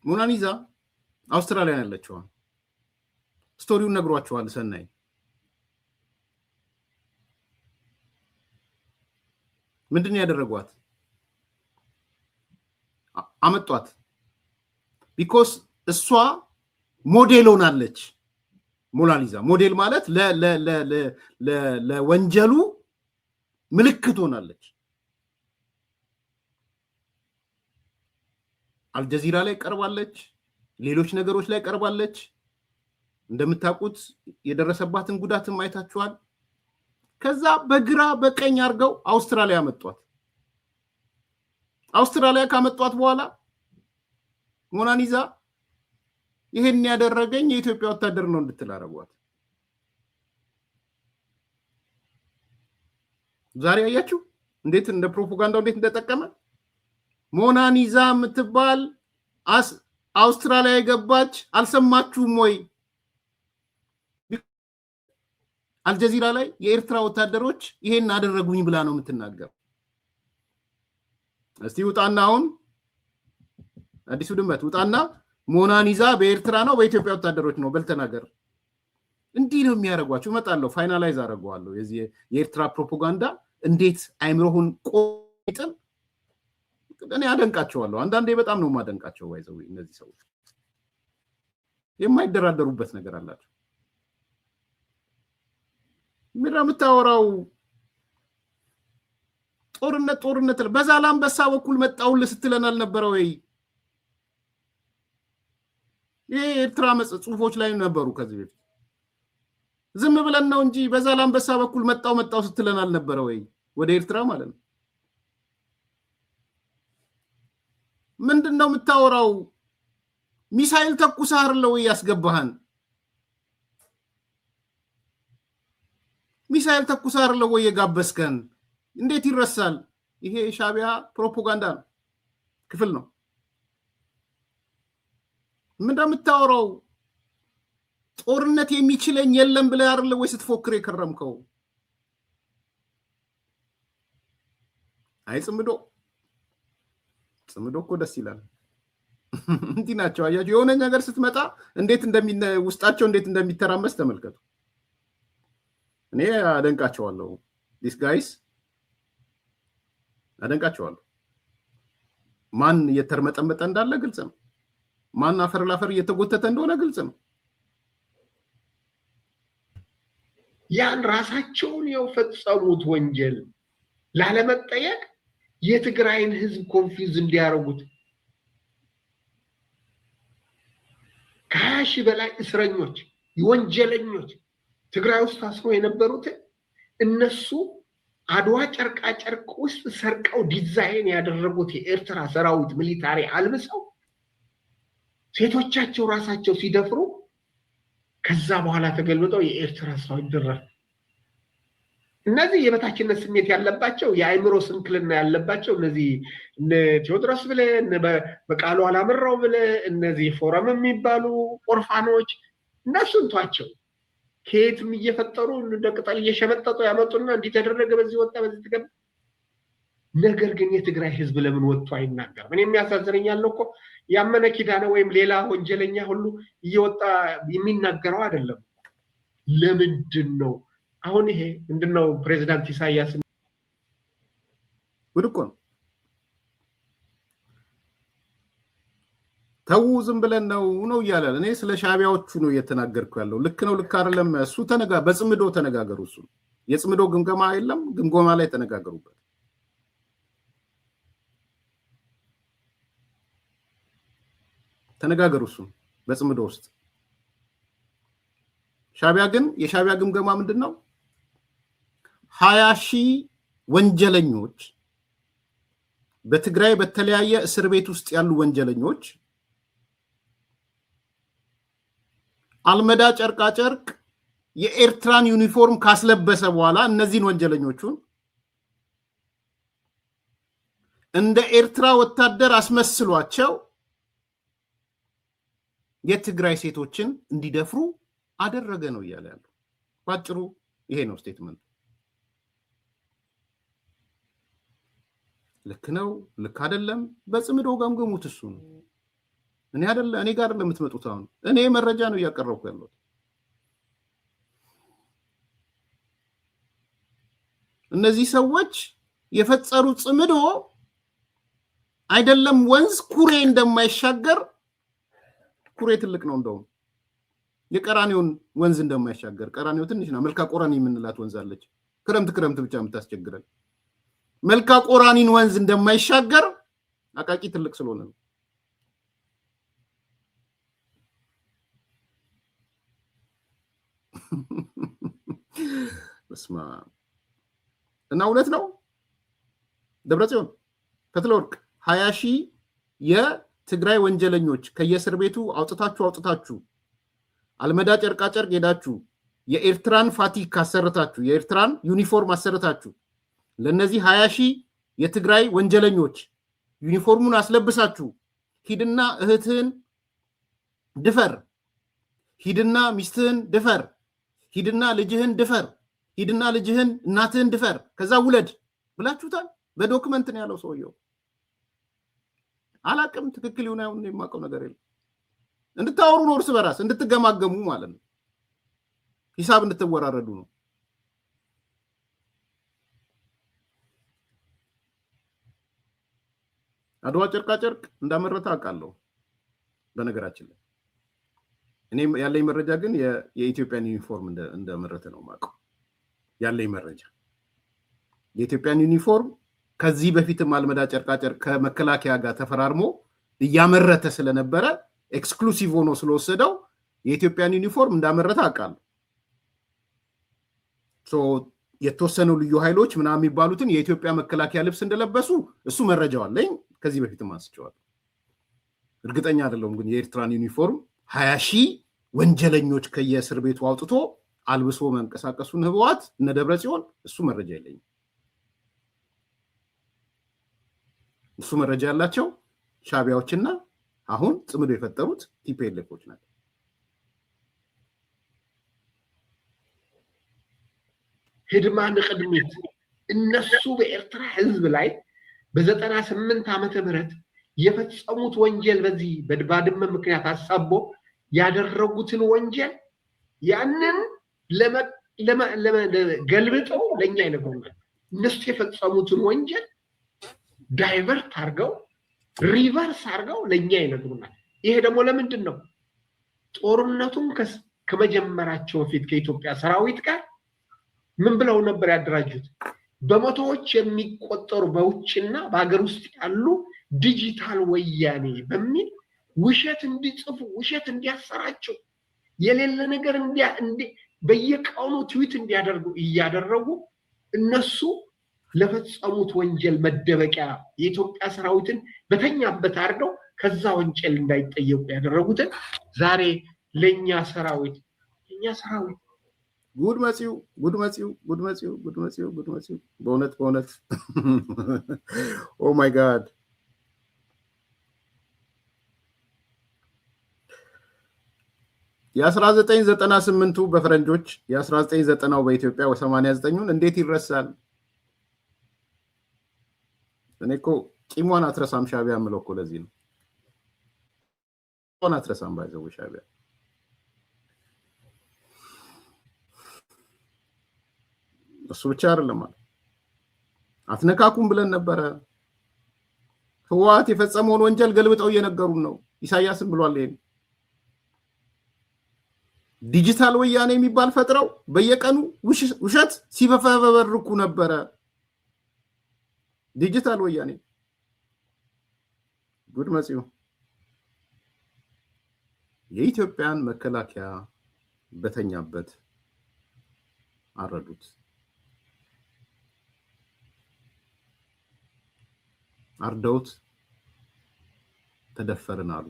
ሞናሊዛ አውስትራሊያ ያለችው ስቶሪውን ነግሯቸዋል። ሰናይ ምንድን ነው ያደረጓት? አመጧት። ቢኮዝ እሷ ሞዴል ሆናለች። ሞናሊዛ ሞዴል ማለት ለወንጀሉ ምልክት ሆናለች። አልጀዚራ ላይ ቀርባለች፣ ሌሎች ነገሮች ላይ ቀርባለች። እንደምታውቁት የደረሰባትን ጉዳትም አይታችኋል። ከዛ በግራ በቀኝ አርገው አውስትራሊያ መጥቷት። አውስትራሊያ ካመጧት በኋላ ሞናሊዛ ይሄን ያደረገኝ የኢትዮጵያ ወታደር ነው እንድትል አረጋት። ዛሬ አያችሁ እንዴት እንደ ፕሮፓጋንዳው እንዴት እንደተጠቀመ። ሞናሊዛ የምትባል አውስትራሊያ የገባች አልሰማችሁም ወይ? አልጀዚራ ላይ የኤርትራ ወታደሮች ይሄን አደረጉኝ ብላ ነው የምትናገረው። እስቲ ውጣና አሁን አዲሱ ድመት ውጣና ሞናሊዛ በኤርትራ ነው በኢትዮጵያ ወታደሮች ነው በልተናገር። እንዲህ ነው የሚያደርጓቸው። እመጣለሁ ፋይናላይዝ አደርገዋለሁ የዚህ የኤርትራ ፕሮፓጋንዳ እንዴት አይምሮሁን ቆይጥም። እኔ አደንቃቸዋለሁ። አንዳንዴ በጣም ነው የማደንቃቸው። ወይዘው እነዚህ ሰዎች የማይደራደሩበት ነገር አላቸው። ምን የምታወራው ጦርነት በዛላምበሳ በኩል መጣውል ስትለን አልነበረ ወይ? ይሄ ኤርትራ ጽሁፎች ላይ ነበሩ ከዚህ በፊት። ዝም ብለን ነው እንጂ በዛላምበሳ በኩል መጣው ስትለን አልነበረ ወይ? ወደ ኤርትራ ማለት ነው። ምንድነው የምታወራው? ሚሳኤል ተኩሳር ነው ያስገባህን? ሚሳኤል ተኩሳር ነው የጋበስከን? እንዴት ይረሳል? ይሄ ሻቢያ ፕሮፓጋንዳ ነው፣ ክፍል ነው። ምንድነው የምታወራው? ጦርነት የሚችለኝ የለም ብለህ አይደል ወይ ስትፎክር የከረምከው? አይ ጽምዶ እኮ ደስ ይላል። እንዲህ ናቸው አያችሁ። የሆነ ነገር ስትመጣ እንዴት ውስጣቸው እንዴት እንደሚተራመስ ተመልከቱ። እኔ አደንቃቸዋለሁ። ዲስ ጋይስ አደንቃቸዋለሁ። ማን እየተርመጠመጠ እንዳለ ግልጽ ነው። ማን አፈር ላፈር እየተጎተተ እንደሆነ ግልጽ ነው። ያን ራሳቸውን የፈጸሙት ወንጀል ላለመጠየቅ የትግራይን ህዝብ ኮንፊውዝ እንዲያረጉት ከ20 በላይ እስረኞች ወንጀለኞች ትግራይ ውስጥ ታስረው የነበሩት እነሱ አድዋ ጨርቃ ጨርቅ ውስጥ ሰርቀው ዲዛይን ያደረጉት የኤርትራ ሰራዊት ሚሊታሪ አልብሰው ሴቶቻቸው ራሳቸው ሲደፍሩ ከዛ በኋላ ተገልብጠው የኤርትራ ሰራዊት ደረሰ። እነዚህ የበታችነት ስሜት ያለባቸው የአይምሮ ስንክልና ያለባቸው እነዚህ ቴዎድሮስ ብለ በቃሉ አላምራው ብለ እነዚህ ፎረም የሚባሉ ኦርፋኖች እነሱን ቷቸው ከየትም እየፈጠሩ እንደ ቅጠል እየሸመጠጡ ያመጡና እንዲተደረገ በዚህ ወጣ በዚህ ተገባ። ነገር ግን የትግራይ ህዝብ ለምን ወጥቶ አይናገርም? እኔ የሚያሳዝነኝ ያለው እኮ ያመነ ኪዳነ ወይም ሌላ ወንጀለኛ ሁሉ እየወጣ የሚናገረው አይደለም። ለምንድን ነው አሁን ይሄ ምንድነው? ፕሬዝዳንት ኢሳያስ ወድቆ ተው ዝም ብለን ነው እያለ እኔ ስለ ሻቢያዎቹ ነው እየተናገርኩ ያለው። ልክ ነው ልክ አይደለም እሱ በጽምዶ ተነጋገሩ። እሱ የጽምዶ ግምገማ የለም፣ ግምገማ ላይ ተነጋገሩበት። ተነጋገሩ እሱ በጽምዶ ውስጥ። ሻቢያ ግን የሻቢያ ግምገማ ምንድነው? 20,000 ወንጀለኞች በትግራይ በተለያየ እስር ቤት ውስጥ ያሉ ወንጀለኞች አልመዳ ጨርቃ ጨርቅ የኤርትራን ዩኒፎርም ካስለበሰ በኋላ እነዚህን ወንጀለኞቹን እንደ ኤርትራ ወታደር አስመስሏቸው የትግራይ ሴቶችን እንዲደፍሩ አደረገ ነው እያለ ያለው። ባጭሩ ይሄ ነው ስቴትመንቱ። ልክ ነው ልክ አይደለም በጽምዶ ገምገሙት። እሱ ነው እኔ ጋር አይደለም የምትመጡት። አሁን እኔ መረጃ ነው እያቀረብኩ ያለው። እነዚህ ሰዎች የፈጸሩ ጽምዶ አይደለም ወንዝ ኩሬ እንደማይሻገር፣ ኩሬ ትልቅ ነው እንደውም የቀራኒውን ወንዝ እንደማይሻገር። ቀራኒው ትንሽ ነው። መልካ ቆራኒ የምንላት ወንዝ አለች፣ ክረምት ብቻ የምታስቸግረን። መልካ ቆራኒን ወንዝ እንደማይሻገር አቃቂ ትልቅ ስለሆነ ነው። በስማ እና እውነት ነው ደብረጽዮን ፈትለወርቅ 20,000 የትግራይ ወንጀለኞች ከየእስር ቤቱ አውጥታችሁ አልመዳ ጨርቃ ጨርቅ ሄዳችሁ የኤርትራን ፋቲክ አሰርታችሁ የኤርትራን ዩኒፎርም አሰርታችሁ ለነዚህ 20,000 የትግራይ ወንጀለኞች ዩኒፎርሙን አስለብሳችሁ ሂድና እህትህን ድፈር፣ ሂድና ሚስትህን ድፈር፣ ሂድና ልጅህን ድፈር፣ ሂድና ልጅህን እናትህን ድፈር፣ ከዛ ውለድ ብላችሁታል። በዶክመንት ነው ያለው ሰውየው። አላቅም ትክክል ይሁን አይሁን የማውቀው ነገር የለም። እንድታወሩ ነው፣ እርስ በራስ እንድትገማገሙ ማለት ነው፣ ሂሳብ እንድትወራረዱ ነው። አድዋ ጨርቃ ጨርቅ እንዳመረተ አውቃለሁ። በነገራችን ላይ እኔ ያለኝ መረጃ ግን የኢትዮጵያን ዩኒፎርም እንደመረተ ነው የማውቀው። ያለኝ መረጃ የኢትዮጵያን ዩኒፎርም ከዚህ በፊትም አልመዳ ጨርቃ ጨርቅ ከመከላከያ ጋር ተፈራርሞ እያመረተ ስለነበረ ኤክስክሉሲቭ ሆኖ ስለወሰደው የኢትዮጵያን ዩኒፎርም እንዳመረተ አውቃለሁ። የተወሰኑ ልዩ ኃይሎች ምናምን የሚባሉትን የኢትዮጵያ መከላከያ ልብስ እንደለበሱ እሱ መረጃው አለኝ። ከዚህ በፊትም አንስቼዋለሁ። እርግጠኛ አይደለሁም ግን የኤርትራን ዩኒፎርም 20,000 ወንጀለኞች ከየእስር ቤቱ አውጥቶ አልብሶ መንቀሳቀሱን ህወሓት እነ ደብረጽዮን እሱ መረጃ የለኝም። እሱ መረጃ ያላቸው ሻዕቢያዎችና አሁን ጽምዶ የፈጠሩት ቲፒኤልኤፎች ናቸው። ህድማን ቅድሚት እነሱ በኤርትራ ህዝብ ላይ በ98 ዓመተ ምህረት የፈጸሙት ወንጀል በዚህ በባድመ ምክንያት አሳቦ ያደረጉትን ወንጀል ያንን ገልብጠው ለኛ ይነግሩናል። እነሱ የፈጸሙትን ወንጀል ዳይቨርት አድርገው ሪቨርስ አድርገው ለኛ ይነግሩናል። ይሄ ደግሞ ለምንድን ነው? ጦርነቱን ከመጀመራቸው በፊት ከኢትዮጵያ ሰራዊት ጋር ምን ብለው ነበር ያደራጁት? በመቶዎች የሚቆጠሩ በውጭና በአገር ውስጥ ያሉ ዲጂታል ወያኔ በሚል ውሸት እንዲጽፉ ውሸት እንዲያሰራቸው የሌለ ነገር በየቀኑ ትዊት እንዲያደርጉ እያደረጉ እነሱ ለፈጸሙት ወንጀል መደበቂያ የኢትዮጵያ ሰራዊትን በተኛበት አድርገው ከዛ ወንጀል እንዳይጠየቁ ያደረጉትን ዛሬ ለኛ ሰራዊት ጉድ መጽዩ በእውነት ኦ ማይ ጋድ የ1998ቱ በፈረንጆች የ1990ው በኢትዮጵያ 89ን እንዴት ይረሳል? እኔ እኮ ቂሟን አትረሳም ሻዕቢያ የምለው እኮ ለዚህ ነው። ቂሟን አትረሳም ባይዘው ሻዕቢያ እሱ ብቻ አይደለም ማለት አትነካኩም ብለን ነበረ። ህወሓት የፈጸመውን ወንጀል ገልብጠው እየነገሩን ነው። ኢሳያስም ብሏል ይሄን ዲጂታል ወያኔ የሚባል ፈጥረው በየቀኑ ውሸት ሲፈበርኩ ነበረ። ዲጂታል ወያኔ ጉድ መጽዩ የኢትዮጵያን መከላከያ በተኛበት አረዱት። አርደውት ተደፈርን አሉ።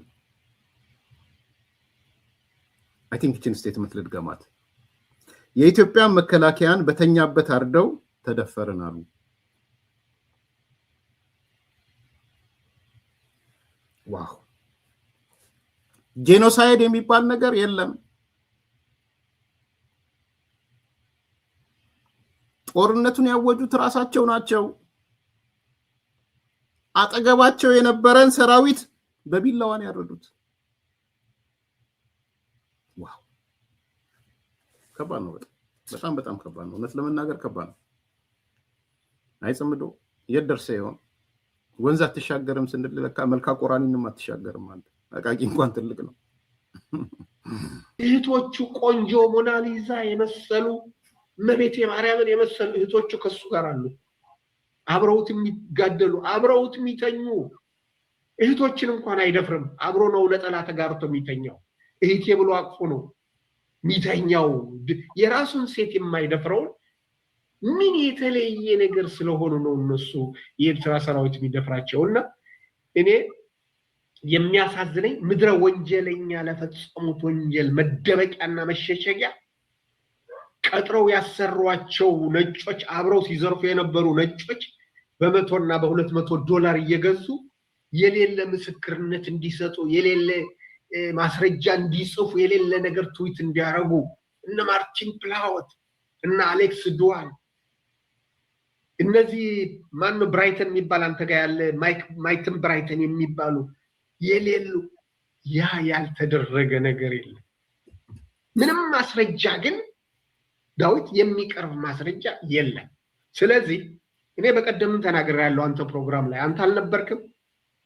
አይ ቲንክ እችን ስቴትመንት ልድገማት። የኢትዮጵያ መከላከያን በተኛበት አርደው ተደፈርን አሉ። ዋው! ጄኖሳይድ የሚባል ነገር የለም። ጦርነቱን ያወጁት ራሳቸው ናቸው። አጠገባቸው የነበረን ሰራዊት በቢላዋን ያረዱት። ዋው! ከባድ ነው። በጣም ከባድ ነው። እውነት ለመናገር ከባድ ነው። አይጽምዶ የደርሰ ይሆን ወንዝ አትሻገርም ስንል ለካ መልካ ቆራኒንም አትሻገርም ማለት አቃቂ እንኳን ትልቅ ነው። እህቶቹ ቆንጆ ሞናሊዛ የመሰሉ መቤቴ ማርያምን የመሰሉ እህቶቹ ከሱ ጋር አሉ። አብረውት የሚጋደሉ አብረውት የሚተኙ እህቶችን እንኳን አይደፍርም። አብሮ ነው ለጠላት ተጋርቶ የሚተኛው። እህቴ ብሎ አቅፎ ነው ሚተኛው የራሱን ሴት የማይደፍረው ምን የተለየ ነገር ስለሆኑ ነው እነሱ የኤርትራ ሰራዊት የሚደፍራቸውና እኔ የሚያሳዝነኝ ምድረ ወንጀለኛ ለፈጸሙት ወንጀል መደበቂያና መሸሸጊያ ቀጥረው ያሰሯቸው ነጮች አብረው ሲዘርፉ የነበሩ ነጮች በ100 እና በ200 $ እየገዙ የሌለ ምስክርነት እንዲሰጡ የሌለ ማስረጃ እንዲጽፉ የሌለ ነገር ትዊት እንዲያረጉ እነ ማርቲን ፕላውት እና አሌክስ ዱዋል እነዚህ ማን ብራይተን የሚባል አንተ ጋር ያለ ማይክን ብራይተን የሚባሉ የሌሉ ያ ያልተደረገ ነገር የለም። ምንም ማስረጃ ግን ዳዊት የሚቀርብ ማስረጃ የለም። ስለዚህ እኔ በቀደም ተናግሬያለሁ አንተ ፕሮግራም ላይ አንተ አልነበርክም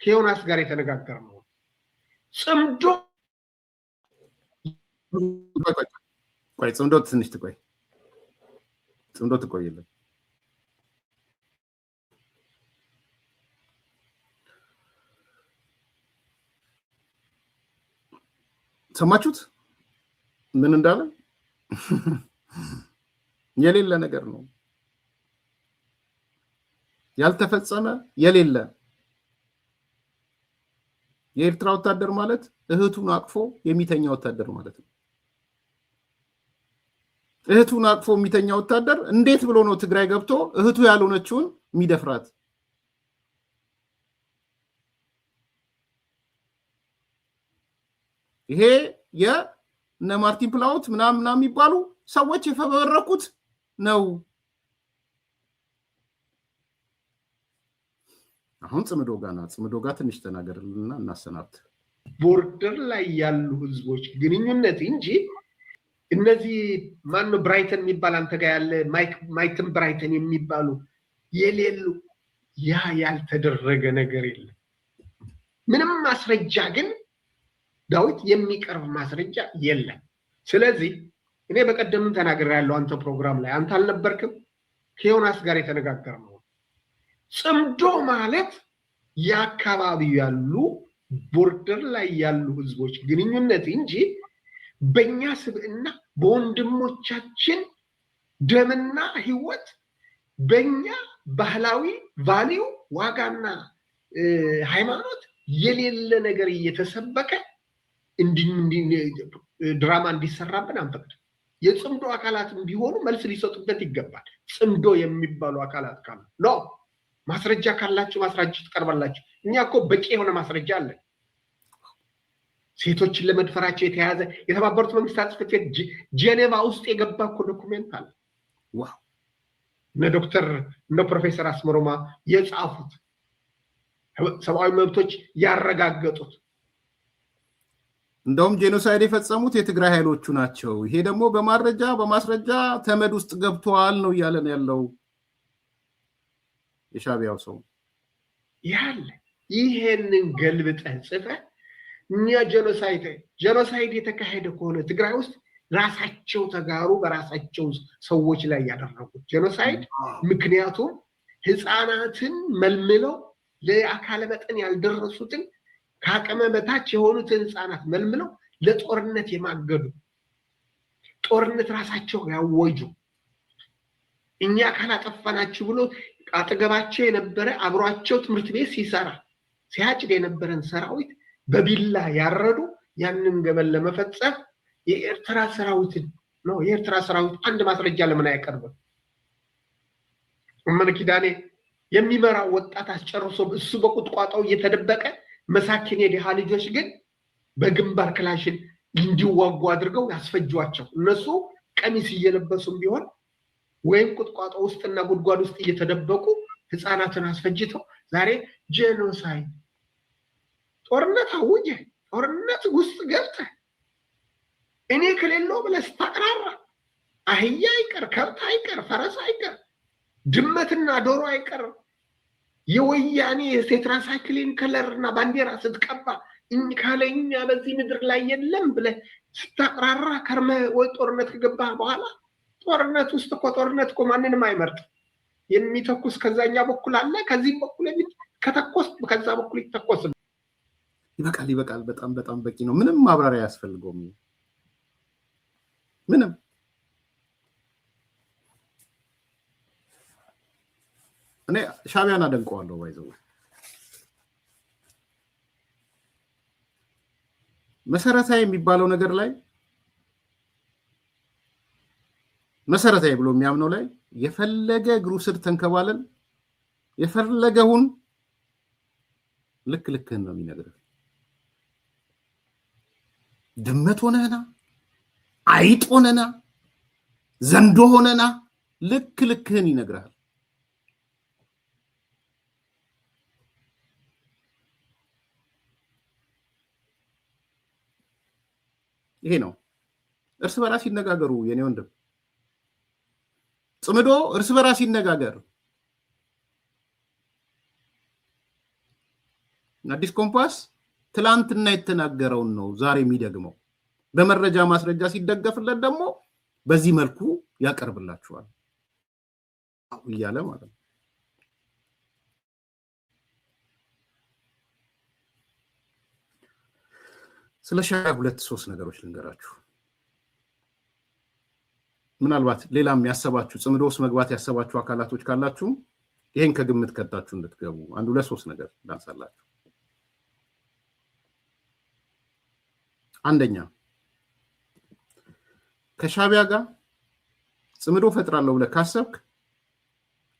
ከዮናስ ጋር የተነጋገርነው ጽምዶ ጽምዶ ትንሽ ትቆይ ጽምዶ ትቆይልን ሰማችሁት ምን እንዳለ የሌለ ነገር ነው ያልተፈጸመ የሌለ የኤርትራ ወታደር ማለት እህቱን አቅፎ የሚተኛ ወታደር ማለት ነው እህቱን አቅፎ የሚተኛ ወታደር እንዴት ብሎ ነው ትግራይ ገብቶ እህቱ ያልሆነችውን የሚደፍራት ይሄ የነ ማርቲን ፕላውት ምናምን የሚባሉ ሰዎች የፈበረኩት ነው አሁን ጽምዶ ጋር ትንሽ ተናገርልና እናሰናብት ቦርደር ላይ ያሉ ህዝቦች ግንኙነት እንጂ እነዚህ ማን ብራይተን የሚባል አንተ ጋር ያለ ማይክን ብራይተን የሚባሉ የሌሉ ያ ያልተደረገ ነገር የለም። ምንም ማስረጃ ግን ዳዊት የሚቀርብ ማስረጃ የለም። ስለዚህ እኔ በቀደም ተናግሬያለሁ አንተ ፕሮግራም ላይ አንተ አልነበርክም ከዮናስ ጋር የተነጋገርነው ጽምዶ ማለት የአካባቢው ያሉ ቦርደር ላይ ያሉ ህዝቦች ግንኙነት እንጂ በእኛ ስብዕና በወንድሞቻችን ደምና ህይወት በእኛ ባህላዊ ቫልዩ ዋጋና ሃይማኖት የሌለ ነገር እየተሰበከ ድራማ እንዲሰራብን አንፈቅድም። የጽምዶ አካላትም ቢሆኑ መልስ ሊሰጡበት ይገባል። ጽምዶ የሚባሉ አካላት ካሉ ነው ማስረጃ ካላችሁ ማስረጃ ትቀርባላችሁ። እኛ እኮ በቂ የሆነ ማስረጃ አለ። ሴቶችን ለመድፈራቸው የተያዘ የተባበሩት መንግስታት ጽሕፈት ቤት ጄኔቫ ውስጥ የገባ እኮ ዶኩሜንት አለ። ዋው እነ ፕሮፌሰር አስመሮማ የጻፉት ሰብአዊ መብቶች ያረጋገጡት እንደውም ጄኖሳይድ የፈጸሙት የትግራይ ኃይሎቹ ናቸው። ይሄ ደግሞ በማስረጃ ተመድ ውስጥ ገብቷል ነው እያለን ያለው የሻቢያው ሰው ያለ ይሄንን ገልብጠህ ጽፈህ እኛ ጄኖሳይድ የተካሄደ ከሆነ ትግራይ ውስጥ ራሳቸው ተጋሩ በራሳቸው ሰዎች ላይ ያደረጉት ጄኖሳይድ ምክንያቱም ህፃናትን መልምለው ለአካለ መጠን ያልደረሱትን ከአቅመ በታች የሆኑትን ህፃናት መልምለው ለጦርነት የማገዱ ጦርነት ራሳቸው ያወጁ እኛ ካላጠፋናችሁ ብሎ አጠገባቸው የነበረ አብሯቸው ትምህርት ቤት ሲሰራ ሲያጭድ የነበረን ሰራዊት በቢላ ያረዱ ያንን ገበል ለመፈጸም የኤርትራ ሰራዊት ነው። የኤርትራ ሰራዊት አንድ ማስረጃ ለምን አይቀርብም? እመነ ኪዳኔ የሚመራው ወጣት አስጨርሶ እሱ በቁጥቋጦው እየተደበቀ መሳኪን የድሃ ልጆች ግን በግንባር ክላሽን እንዲዋጉ አድርገው ያስፈጇቸው። እነሱ ቀሚስ እየለበሱም ቢሆን ወይም ቁጥቋጦ ውስጥና ጉድጓድ ውስጥ እየተደበቁ ህፃናትን አስፈጅተው ዛሬ ጄኖሳይድ ጦርነት አውጀ ጦርነት ውስጥ ገብተህ እኔ ከሌለው ብለህ ስታቅራራ አህያ አይቀር ከብት አይቀር ፈረስ አይቀር ድመትና ዶሮ አይቀር የወያኔ የቴትራሳይክሊን ከለርና ባንዲራ ስትቀባ ካለኛ በዚህ ምድር ላይ የለም ብለህ ስታቅራራ ከርመህ ወይ ጦርነት ከገባህ በኋላ ጦርነት ውስጥ ጦርነት እኮ ማንንም አይመርጥ የሚተኩስ ከዛኛ በኩል አለ ከዚህ በኩል ከተኮስ ከዛ በኩል ይተኮስ ይበቃል በጣም በቂ ነው ምንም ማብራሪያ ያስፈልገውም ምንም እኔ ሻቢያን አደንቀዋለሁ ባይዘው መሰረታዊ የሚባለው ነገር ላይ መሰረታዊ ብሎ የሚያምነው ላይ የፈለገ እግሩ ስር ተንከባለል የፈለገውን ልክህን ነው የሚነግርህ ድመት ሆነና አይጥ ሆነና ዘንዶ ሆነና ልክህን ይነግራል ይሄ ነው እርስ በራስ ይነጋገሩ የኔ ወንድም ጽምዶ እርስ በራስ ይነጋገር አዲስ ኮምፓስ ትላንትና የተናገረውን ነው ዛሬ የሚደግመው በመረጃ ማስረጃ ሲደገፍለት ደግሞ በዚህ መልኩ ያቀርብላችኋል ይያለ ማለት ነው ስለ ሻዕቢያ 2-3 ነገሮች ልንገራችሁ ምናልባት ሌላም ያሰባችሁ ጽምዶስ መግባት ያሰባችሁ አካላቶች ካላችሁ ይሄን ከግምት ከታችሁ እንድትገቡ 1-2-3 ነገር ላንሳላችሁ አንደኛ ከሻዕቢያ ጋር ጽምዶ ፈጥራለሁ ብለህ ካሰብክ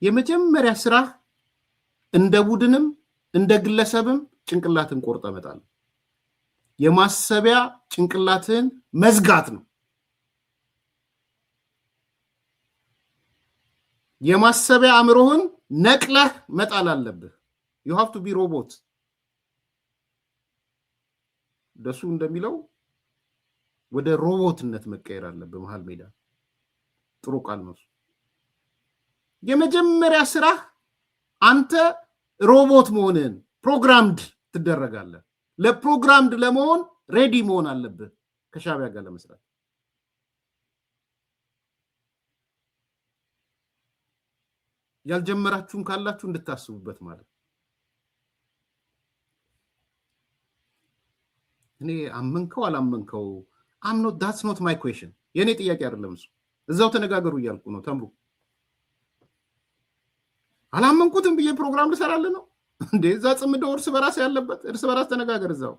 የመጀመሪያ ስራ እንደ ቡድንም እንደ ግለሰብም ጭንቅላትን ቆርጠ መጣል የማሰቢያ ጭንቅላትን መዝጋት ነው የማሰቢያ አእምሮህን ነቅለህ መጣል አለብህ you have to be robot ደሱ እንደሚለው ወደ ሮቦትነት መቀየር አለብህ መሃል ሜዳ ጥሩ ቃል ነው የመጀመሪያ ስራ አንተ ሮቦት መሆንን ፕሮግራምድ ትደረጋለህ ለፕሮግራምድ ለመሆን ሬዲ መሆን አለብህ ከሻዕቢያ ጋር ለመስራት ያልጀመራችሁም ካላችሁ እንድታስቡበት ማለት እኔ አመንከው አላመንከው that's not my question የኔ ጥያቄ አይደለም እሱ እዛው ተነጋገሩ እያልኩ ነው ተምሩ አላመንኩትም ብዬ ፕሮግራም ልሰራለ ነው እንዴ እዛ ጽምዶ እርስ በራስ ያለበት እርስ በራስ ተነጋገር እዛው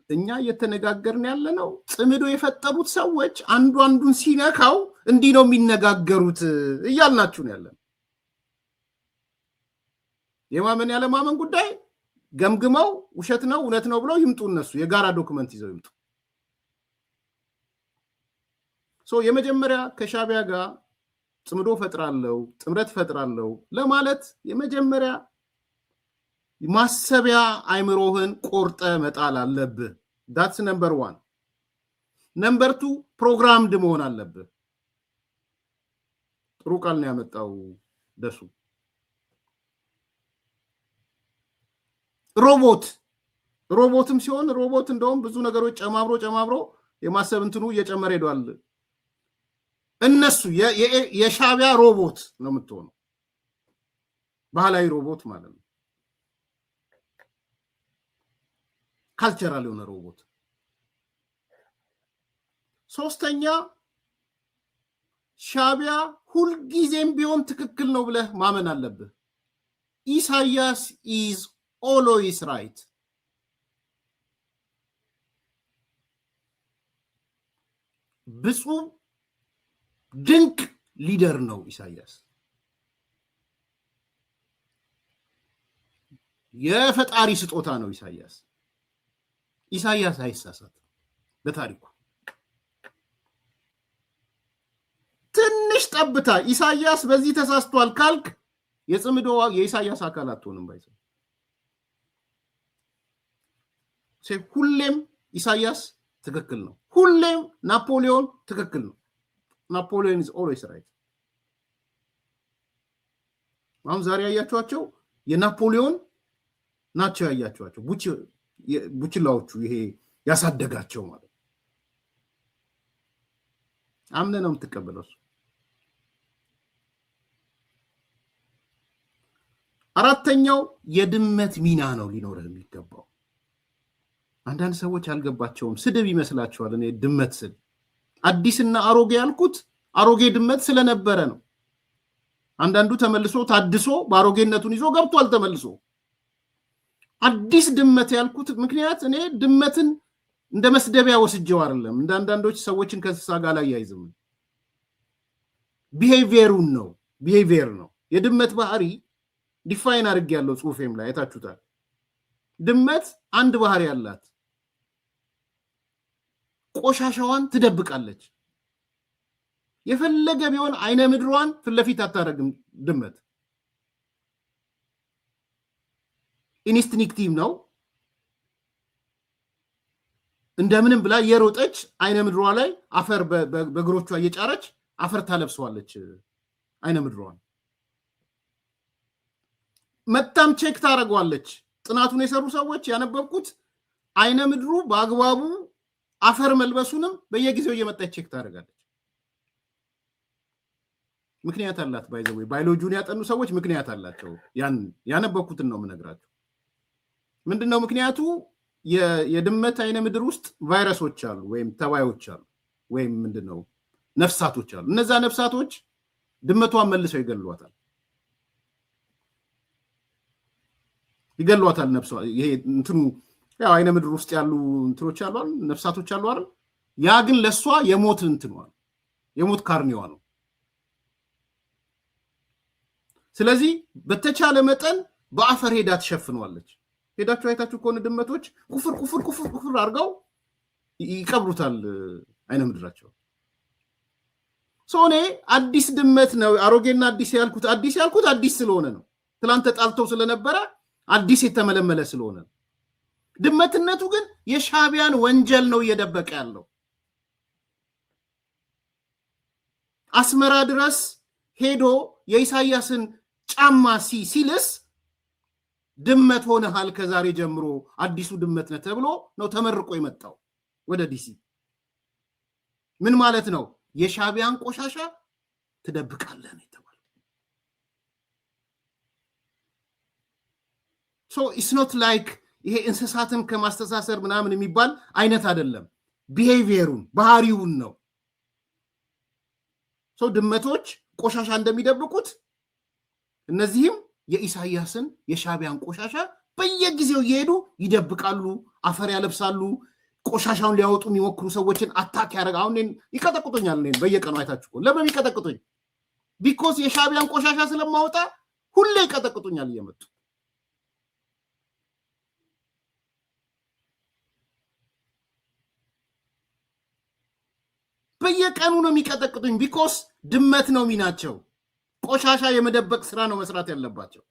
እኛ እየተነጋገርን ያለ ነው ጽምዶ የፈጠሩት ሰዎች አንዱን ሲነካው እንዲህ ነው የሚነጋገሩት እያልናችሁ ነው ያለን የማመን ያለ ማመን ጉዳይ ገምግመው ውሸት ነው እውነት ነው ብለው ይምጡ እነሱ የጋራ ዶክመንት ይዘው ይምጡ የመጀመሪያ ከሻዕቢያ ጋር ጽምዶ ፈጥራለሁ ጥምረት ፈጥራለሁ ለማለት የመጀመሪያ ማሰቢያ አይምሮህን ቆርጠ መጣል አለብህ that's number 1 number 2 ፕሮግራምድ መሆን አለብህ ጥሩ ቃል ነው ያመጣው ደሱ ሮቦትም ሲሆን ሮቦት እንደውም ብዙ ነገሮች ጨማምሮ የማሰብ እንትኑ እየጨመረ ሄዷል እነሱ የሻዕቢያ ሮቦት ነው የምትሆነው ባህላዊ ሮቦት ማለት ነው ካልቸራል የሆነ ሮቦት ሶስተኛ ሻዕቢያ ሁልጊዜም ቢሆን ትክክል ነው ብለህ ማመን አለብህ ኢሳያስ is always right ብፁዕ ድንቅ ሊደር ነው ኢሳያስ የፈጣሪ ስጦታ ነው ኢሳያስ አይሳሳት በታሪኩ ትንሽ ጠብታ ኢሳያስ በዚህ ተሳስቷል ካልክ የጽምዶ የኢሳያስ አካል አትሆንም ባይዘ ሁሌም ኢሳያስ ትክክል ነው ሁሌም ናፖሊዮን ትክክል ነው ናፖሊዮን is always right አሁን ዛሬ ያያችኋቸው የናፖሊዮን ናቸው ያያችኋቸው ቡችላዎቹ ይሄ ያሳደጋቸው ማለት አምነ ነው የምትቀበለው አራተኛው የድመት ሚና ነው ሊኖርህ የሚገባው። አንዳንድ ሰዎች አልገባቸውም፣ ስድብ ይመስላቸዋል። እኔ ድመት ስል አዲስና አሮጌ ያልኩት አሮጌ ድመት ስለነበረ ነው። አንዳንዱ ተመልሶ ታድሶ ባሮጌነቱን ይዞ ገብቷል ተመልሶ። አዲስ ድመት ያልኩት ምክንያት እኔ ድመትን እንደ መስደቢያ ወስጄው አይደለም። እንደ አንዳንዶች ሰዎችን ከእንስሳ ጋር ላይ ያይዝም ቢሄቪየሩን ነው። ቢሄቪየር ነው የድመት ባህሪ ዲፋይን አድርጌ ያለው ጽሁፌም ላይ አይታችሁታል። ድመት አንድ ባህሪ ያላት፣ ቆሻሻዋን ትደብቃለች። የፈለገ ቢሆን አይነ ምድሯን ፍለፊት አታረግም ድመት። ኢንስቲንክቲቭ ነው። እንደምንም ብላ የሮጠች አይነ ምድሯ ላይ አፈር በእግሮቿ እየጫረች አፈር ታለብሰዋለች አይነ ምድሯን። መታም ቼክ ታደርገዋለች። ጥናቱን የሰሩ ሰዎች ያነበብኩት አይነ ምድሩ በአግባቡ አፈር መልበሱንም በየጊዜው እየመጣች ቼክ ታደርጋለች። ምክንያት አላት። ባይዘው ባዮሎጂውን ያጠኑ ሰዎች ምክንያት አላቸው። ያነበብኩትን ነው የምነግራቸው። ምንድነው ምክንያቱ? የድመት አይነ ምድር ውስጥ ቫይረሶች አሉ ወይም ተባዮች አሉ ወይም ምንድነው ነፍሳቶች አሉ። እነዛ ነፍሳቶች ድመቷን መልሰው ይገሏታል። ነፍሷ ይሄ እንትኑ ያው አይነ ምድር ውስጥ ያሉ እንትኖች አሉ አይደል? ነፍሳቶች አሉ አይደል? ያ ግን ለሷ የሞት እንትኗ ነው፣ የሞት ካርኒዋ ነው። ስለዚህ በተቻለ መጠን በአፈር ሄዳ ትሸፍኗለች። ሄዳችሁ አይታችሁ ከሆነ ድመቶች ኩፍር አድርገው ይቀብሩታል አይነ ምድራቸው። ሶኔ አዲስ ድመት ነው አሮጌና አዲስ ያልኩት አዲስ ስለሆነ ነው። ትላንት ተጣልተው ስለነበረ አዲስ የተመለመለ ስለሆነ ነው። ድመትነቱ ግን የሻቢያን ወንጀል ነው እየደበቀ ያለው። አስመራ ድረስ ሄዶ የኢሳያስን ጫማ ሲልስ ድመት ሆነሃል፣ ከዛሬ ጀምሮ አዲሱ ድመት ነህ ተብሎ ነው ተመርቆ የመጣው ወደ ዲሲ። ምን ማለት ነው? የሻቢያን ቆሻሻ ትደብቃለህ ነው የተባለው። ሶ ኢትስ ኖት ላይክ ይሄ እንስሳትን ከማስተሳሰር ምናምን የሚባል አይነት አይደለም። ቢሄቪየሩን ባህሪውን ነው። ሶ ድመቶች ቆሻሻ እንደሚደብቁት እነዚህም የኢሳያስን የሻቢያን ቆሻሻ በየጊዜው እየሄዱ ይደብቃሉ፣ አፈር ያለብሳሉ። ቆሻሻውን ሊያወጡ የሚሞክሩ ሰዎችን አታክ ያደርጋሉ። አሁን ይቀጠቅጡኛል። እኔን በየቀኑ አይታችሁ እኮ ለምን ይቀጠቅጡኝ? ቢኮዝ የሻቢያን ቆሻሻ ስለማወጣ ሁሌ ይቀጠቅጡኛል እየመጡ። በየቀኑ ነው የሚቀጠቅጡኝ። ቢኮዝ ድመት ነው ሚናቸው። ቆሻሻ የመደበቅ ስራ ነው መስራት ያለባቸው።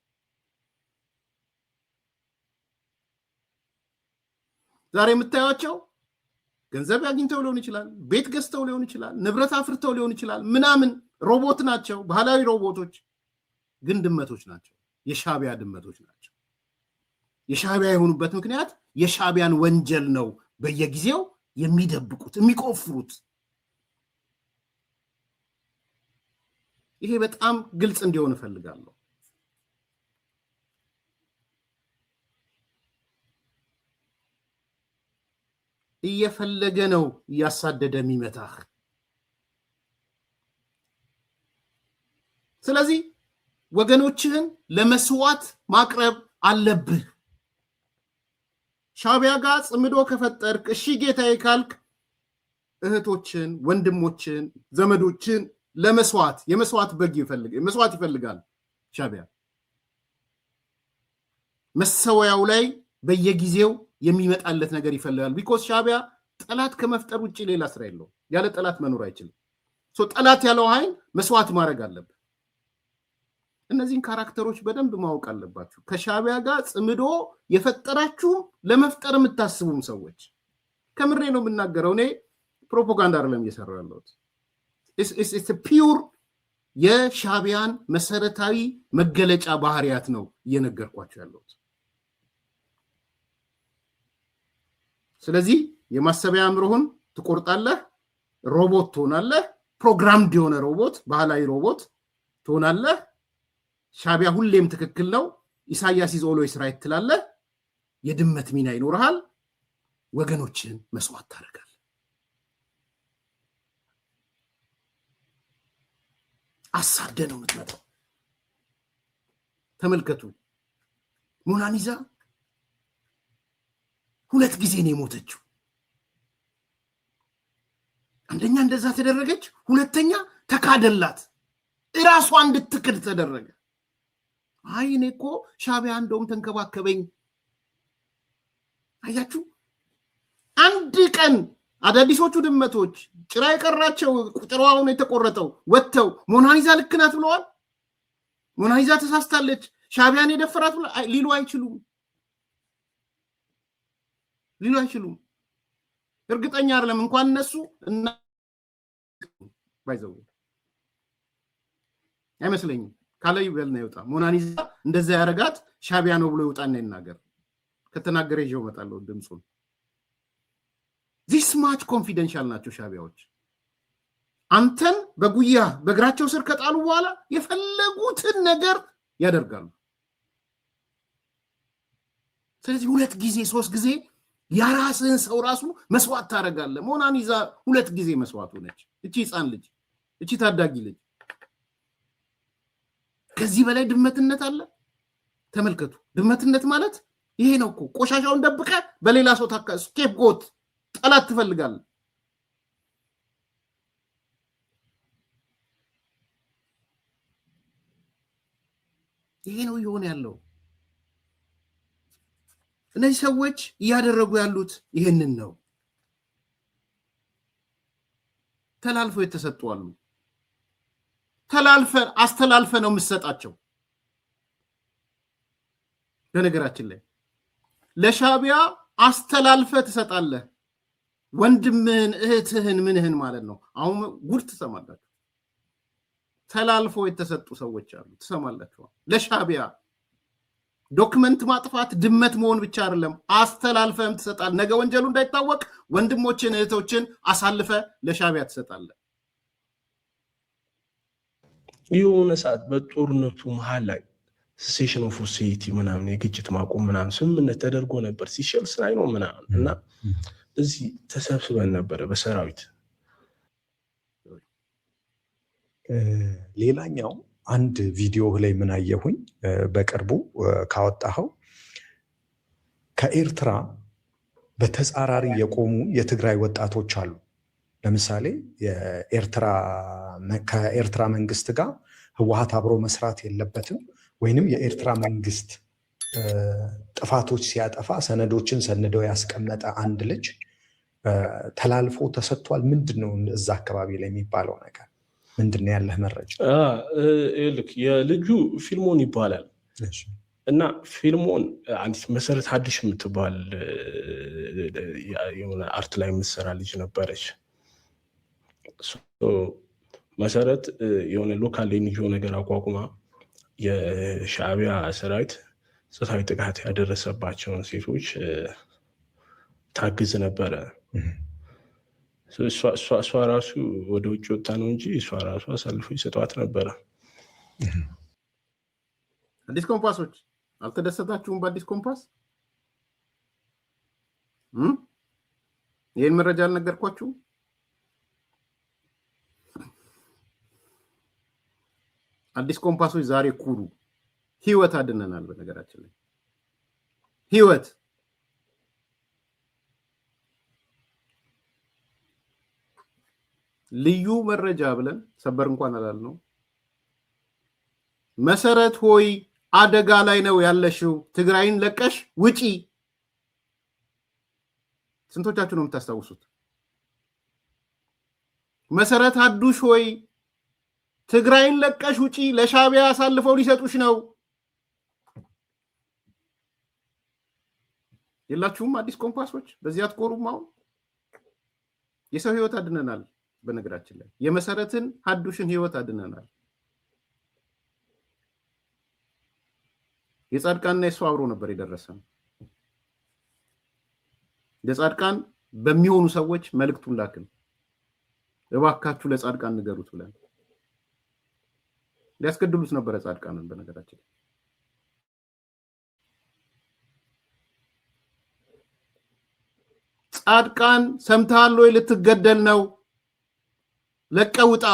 ዛሬ የምታዩቸው ገንዘብ አግኝተው ሊሆን ይችላል፣ ቤት ገዝተው ሊሆን ይችላል፣ ንብረት አፍርተው ሊሆን ይችላል። ምናምን ሮቦት ናቸው፣ ባህላዊ ሮቦቶች ግን ድመቶች ናቸው። የሻቢያ ድመቶች ናቸው። የሻቢያ የሆኑበት ምክንያት የሻቢያን ወንጀል ነው በየጊዜው የሚደብቁት የሚቆፍሩት። ይሄ በጣም ግልጽ እንዲሆን እፈልጋለሁ። እየፈለገ ነው እያሳደደ የሚመታህ። ስለዚህ ወገኖችህን ለመስዋዕት ማቅረብ አለብህ። ሻቢያ ጋር ጽምዶ ከፈጠርክ፣ እሺ ጌታዬ ካልክ እህቶችን፣ ወንድሞችን፣ ዘመዶችን ለመስዋዕት የመስዋዕት በግ ይፈልጋል ሻቢያ። መሰወያው ላይ በየጊዜው የሚመጣለት ነገር ይፈልጋል። ቢኮዝ ሻቢያ ጠላት ከመፍጠር ውጭ ሌላ ስራ የለው። ያለ ጠላት መኖር አይችልም። ጠላት ያለው ኃይል መስዋዕት ማድረግ አለበት። እነዚህን ካራክተሮች በደንብ ማወቅ አለባችሁ። ከሻቢያ ጋር ጽምዶ የፈጠራችሁ ለመፍጠር የምታስቡም ሰዎች ከምሬ ነው የምናገረው። እኔ ፕሮፓጋንዳ አይደለም እየሰራሁ ያለሁት። ኢትስ ፒውር የሻቢያን መሰረታዊ መገለጫ ባህሪያት ነው እየነገርኳቸው ያለሁት። ስለዚህ የማሰቢያ አእምሮህን ትቆርጣለህ፣ ሮቦት ትሆናለህ። ፕሮግራምድ የሆነ ሮቦት፣ ባህላዊ ሮቦት ትሆናለህ። ሻቢያ ሁሌም ትክክል ነው። ኢሳያስ ይዞ ኦልዌይስ ራይት ትላለህ። የድመት ሚና ይኖርሃል። ወገኖችን መስዋዕት ታደርጋለህ። አሳደ ነው የምትመጣው። ተመልከቱ፣ ሞናሊዛ 2 ጊዜ ነው የሞተችው። አንደኛ እንደዛ ተደረገች፣ ሁለተኛ ተካደላት፣ እራሷ እንድትክድ ተደረገ። አይ እኔ እኮ ሻዕቢያ እንደውም ተንከባከበኝ። አያችሁ፣ አንድ ቀን አዳዲሶቹ ድመቶች ጭራ የቀራቸው ጭራውን የተቆረጠው ወጥተው ሞናሊዛ ልክ ናት ብለዋል። ሞናሊዛ ተሳስታለች፣ ሻዕቢያን የደፈራት ሊሉ አይችሉም። እርግጠኛ አይደለም እንኳን እነሱ እና ባይዘው አይመስለኝም። ካለ ይበልና ይወጣ። ሞናሊዛ እንደዛ ያረጋት ሻዕቢያ ነው ብሎ ይወጣና ይናገር። ከተናገረ ይዤው እመጣለሁ ድምፁን። ዚስ ማች ኮንፊደንሻል ናቸው ሻዕቢያዎች። አንተን በጉያ በእግራቸው ስር ከጣሉ በኋላ የፈለጉትን ነገር ያደርጋሉ። ስለዚህ 2 ጊዜ 3 ጊዜ የራስህን ሰው ራሱ መስዋዕት ታደርጋለህ። ሞናሊዛ 2 ጊዜ መስዋዕት ሆነች። እቺ ህፃን ልጅ፣ እቺ ታዳጊ ልጅ። ከዚህ በላይ ድመትነት አለ? ተመልከቱ። ድመትነት ማለት ይሄ ነው እኮ። ቆሻሻውን ደብቀ በሌላ ሰው ስኬፕ ጎት ጠላት ትፈልጋለህ። ይሄ ነው እየሆነ ያለው። እነዚህ ሰዎች እያደረጉ ያሉት ይሄንን ነው። ተላልፈው የተሰጡ አሉ። አስተላልፈ ነው የምትሰጣቸው። በነገራችን ላይ ለሻዕቢያ አስተላልፈ ትሰጣለህ። ወንድምህን፣ እህትህን፣ ምንህን ማለት ነው። አሁን ጉድ ትሰማላችሁ። ተላልፈው የተሰጡ ሰዎች አሉ። ትሰማላችሁ። ለሻዕቢያ ዶክመንት ማጥፋት ድመት መሆን ብቻ አይደለም፣ አስተላልፈም ትሰጣለህ። ነገ ወንጀሉ እንዳይታወቅ ወንድሞችን፣ እህቶችን አሳልፈ ለሻዕቢያ ትሰጣለህ። የሆነ ሰዓት በጦርነቱ መሀል ላይ ሴሽን ኦፍ ሶሳይቲ ምናምን የግጭት ማቆም ምናምን ስምምነት ተደርጎ ነበር። ሲሸልስ ላይ ነው ምናምን እና እዚህ ተሰብስበን ነበረ በሰራዊት። ሌላኛው አንድ ቪዲዮ ላይ ምን አየሁኝ፣ በቅርቡ ካወጣኸው ከኤርትራ በተጻራሪ የቆሙ የትግራይ ወጣቶች አሉ። ለምሳሌ ከኤርትራ መንግስት ጋር ህወሓት አብሮ መስራት የለበትም ወይንም የኤርትራ መንግስት ጥፋቶች ሲያጠፋ ሰነዶችን ሰንደው ያስቀመጠ አንድ ልጅ ተላልፎ ተሰጥቷል። ምንድን ነው እዛ አካባቢ ላይ የሚባለው ነገር? ምንድን ነው ያለህ መረጃ? ልክ የልጁ ፊልሞን ይባላል እና ፊልሞን አንዲት መሰረት ሀዲሽ የምትባል የሆነ አርት ላይ የምትሰራ ልጅ ነበረች። መሰረት የሆነ ሎካል ኤንጂኦ ነገር አቋቁማ የሻዕቢያ ሰራዊት ጾታዊ ጥቃት ያደረሰባቸውን ሴቶች ታግዝ ነበረ። እሷ ራሱ ወደ ውጭ ወጣ ነው እንጂ እሷ ራሱ አሳልፎ ይሰጧት ነበረ። አዲስ ኮምፓሶች አልተደሰታችሁም? በአዲስ ኮምፓስ ይህን መረጃ አልነገርኳችሁም? አዲስ ኮምፓሶች ዛሬ ኩሩ። ህይወት አድነናል። በነገራችን ላይ ህይወት ልዩ መረጃ ብለን ሰበር እንኳን አላልነው። መሰረት ሆይ አደጋ ላይ ነው ያለሽው፣ ትግራይን ለቀሽ ውጪ። ስንቶቻችሁ ነው የምታስታውሱት? መሰረት አዱሽ ሆይ ትግራይን ለቀሽ ውጪ፣ ለሻዕቢያ አሳልፈው ሊሰጡሽ ነው። የላችሁም አዲስ ኮምፓሶች? በዚህ አትኮሩም? አሁን የሰው ህይወት አድነናል። በነገራችን ላይ የመሰረትን ሀዱሽን ህይወት አድነናል። የጻድቃንና የሱ አብሮ ነበር የደረሰን። ለጻድቃን በሚሆኑ ሰዎች መልእክቱን ላክን። እባካችሁ ለጻድቃን ንገሩት ብለን ሊያስገድሉት ነበረ ጻድቃንን። በነገራችን ላይ ጻድቃን ሰምተሃል ወይ ልትገደል ነው ለቀውጣ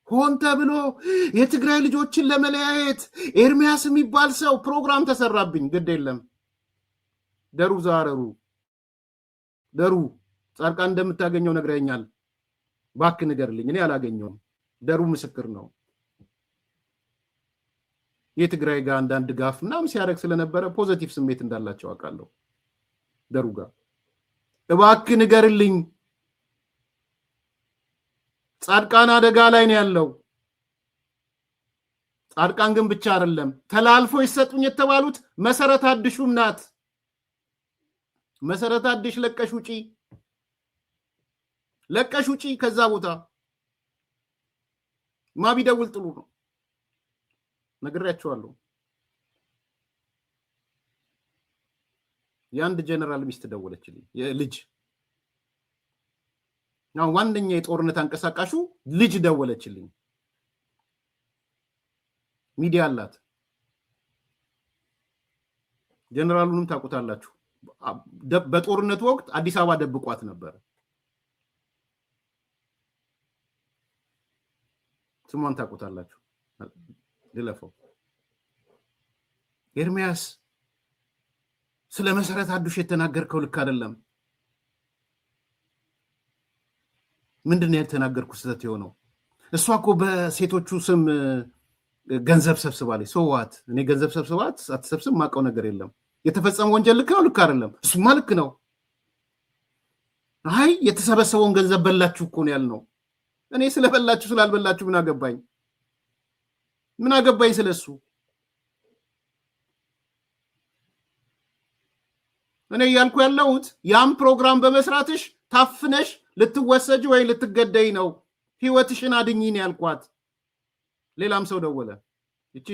ሆን ተብሎ የትግራይ ልጆችን ለመለያየት ኤርሚያስ የሚባል ሰው ፕሮግራም ተሰራብኝ ግድ የለም ደሩ ዛረሩ ደሩ ጻድቃን እንደምታገኘው ነግረኛል ባክ ንገርልኝ እኔ አላገኘውም ደሩ ምስክር ነው የትግራይ ጋር አንዳንድ ጋፍ ምናምን ሲያደርግ ስለነበረ ፖዚቲቭ ስሜት እንዳላቸው አውቃለሁ ደሩ ጋር እባክ ንገርልኝ ጻድቃን አደጋ ላይ ነው ያለው ጻድቃን ግን ብቻ አይደለም ተላልፎ ይሰጡኝ የተባሉት መሰረት አድሹም ናት መሰረት አድሽ ለቀሽ ውጪ ከዛ ቦታ ማቢደውል ጥሉ ነው ነግሬያቸዋለሁ የአንድ ጀነራል ሚስት ደወለችልኝ የልጅ ነው ዋንደኛ የጦርነት አንቀሳቃሹ ልጅ ደወለችልኝ ሚዲያ አላት ጀነራሉንም ታውቁታላችሁ በጦርነቱ ወቅት አዲስ አበባ ደብቋት ነበር ስሟን ታውቁታላችሁ ልለፈው ኤርሚያስ ስለ መሰረት አዱሽ የተናገርከው ልክ አይደለም ምንድነው የተናገርኩት ስህተት የሆነው እሷ እኮ በሴቶቹ ስም ገንዘብ ሰብስባለች ሶዋት እኔ ገንዘብ ሰብስባት አትሰብስብ ማቀው ነገር የለም የተፈጸመ ወንጀል ልክ ነው ልክ አይደለም እሱማ ልክ ነው አይ የተሰበሰበውን ገንዘብ በላችሁ እኮ ነው ያልነው እኔ ስለበላችሁ ስላልበላችሁ ምን አገባኝ ስለሱ እኔ ያልኩ ያለሁት ያም ፕሮግራም በመስራትሽ ታፍነሽ ልትወሰጂ ወይ ልትገደይ ነው ህይወትሽን አድኝኝ ያልኳት ሌላም ሰው ደወለ እቺ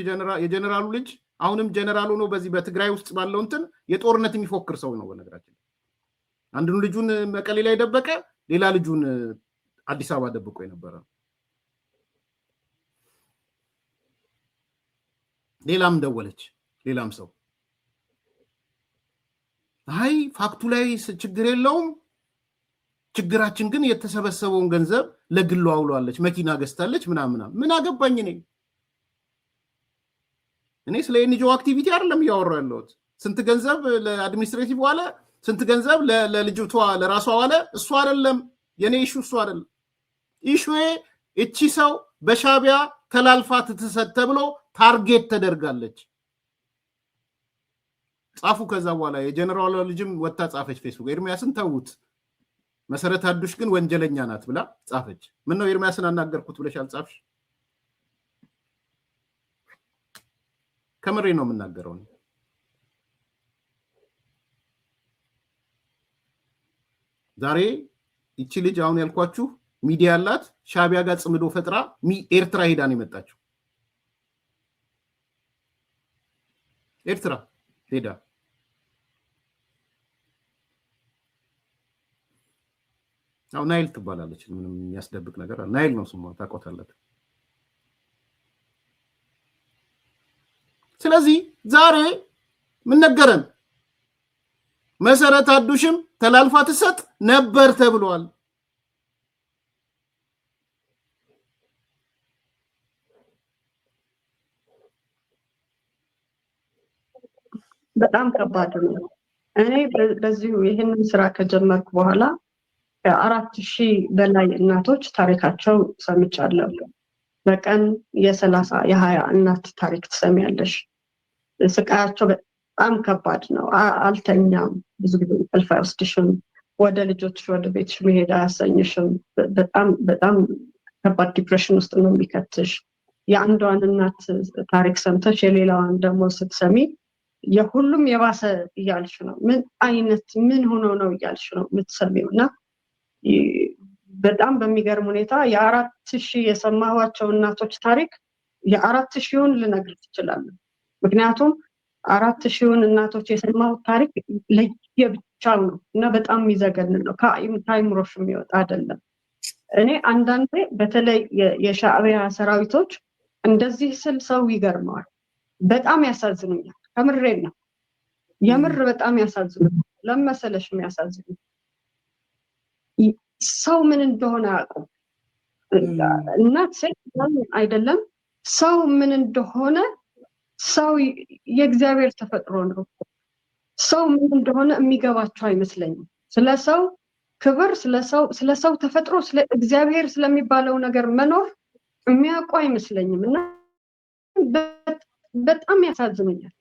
የጀነራሉ ልጅ አሁንም ጀነራሉ ነው በዚህ በትግራይ ውስጥ ባለው እንትን የጦርነት የሚፎክር ሰው ነው በነገራችን አንዱን ልጁን መቀሌ ላይ ደበቀ ሌላ ልጁን አዲስ አበባ ደብቆ የነበረ ሌላም ደወለች ሌላም ሰው አይ ፋክቱ ላይ ችግር የለውም ችግራችን ግን የተሰበሰበውን ገንዘብ ለግሉ አውሏለች መኪና ገዝታለች ምናምን ምን አገባኝ እኔ ስለ ኤንጂኦ አክቲቪቲ አይደለም ያወራው ያለሁት ስንት ገንዘብ ለአድሚኒስትሬቲቭ ዋለ ስንት ገንዘብ ለልጅቷ ለራሷ ዋለ እሱ አይደለም የኔ ኢሹ እሱ አይደለም ኢሹዬ እቺ ሰው በሻቢያ ተላልፋ ትተሰጥ ተብሎ ታርጌት ተደርጋለች ጻፉ ከዛ በኋላ የጀነራሉ ልጅም ወጣ ጻፈች ፌስቡክ ኤርሚያስን ተውት መሰረት አዱሽ ግን ወንጀለኛ ናት ብላ ጻፈች ምን ነው ኤርሚያስን አናገርኩት ብለሽ አልጻፍሽ ከመሬ ነው የምናገረው ዛሬ እቺ ልጅ አሁን ያልኳችሁ ሚዲያ አላት ሻቢያ ጋር ጽምዶ ፈጥራ ኤርትራ ሄዳ ነው የመጣችው ኤርትራ ሄዳ አው ናይል ትባላለች ምንም የሚያስደብቅ ነገር ናይል ነው ስሟ ታውቃታላችሁ ስለዚህ ዛሬ ምን ነገረን መሰረት አዱሽም ተላልፋ ትሰጥ ነበር ተብሏል በጣም ከባድ ነው እኔ በዚሁ ይሄንን ስራ ከጀመርኩ በኋላ 4000 በላይ እናቶች ታሪካቸው ሰምቻለሁ በቀን የ30 የ20 እናት ታሪክ ትሰሚያለሽ ስቃያቸው በጣም ከባድ ነው አልተኛም ብዙ ጊዜ እንቅልፍ አይወስድሽም ወደ ልጆች ወደ ቤትሽ መሄድ አያሰኝሽም በጣም ከባድ ዲፕሬሽን ውስጥ ነው የሚከትሽ የአንዷን እናት ታሪክ ሰምተሽ የሌላዋን ደግሞ ስትሰሚ የሁሉም የባሰ እያልሽ ነው ምን ሆኖ ነው እያልሽ ነው የምትሰሚውና በጣም በሚገርም ሁኔታ የ4000 የሰማኋቸው እናቶች ታሪክ የ4000ውን ልነግር ይችላል ምክንያቱም 4000ውን እናቶች የሰማሁት ታሪክ ለየብቻው ነው እና በጣም የሚዘገን ነው ከአይምሮሽ የሚወጣ አይደለም እኔ አንዳንዴ በተለይ የሻዕቢያ ሰራዊቶች እንደዚህ ስል ሰው ይገርመዋል በጣም ያሳዝኑኛል ከምሬ ነው የምር በጣም ያሳዝኑኛል ለመሰለሽ የሚያሳዝኑ ሰው ምን እንደሆነ አያውቁም። እናት ሴት አይደለም ሰው ምን እንደሆነ ሰው የእግዚአብሔር ተፈጥሮ ነው። ሰው ምን እንደሆነ የሚገባቸው አይመስለኝም። ስለሰው ክብር፣ ስለሰው ተፈጥሮ፣ ስለ እግዚአብሔር ስለሚባለው ነገር መኖር የሚያውቁ አይመስለኝም እና በጣም ያሳዝነኛል።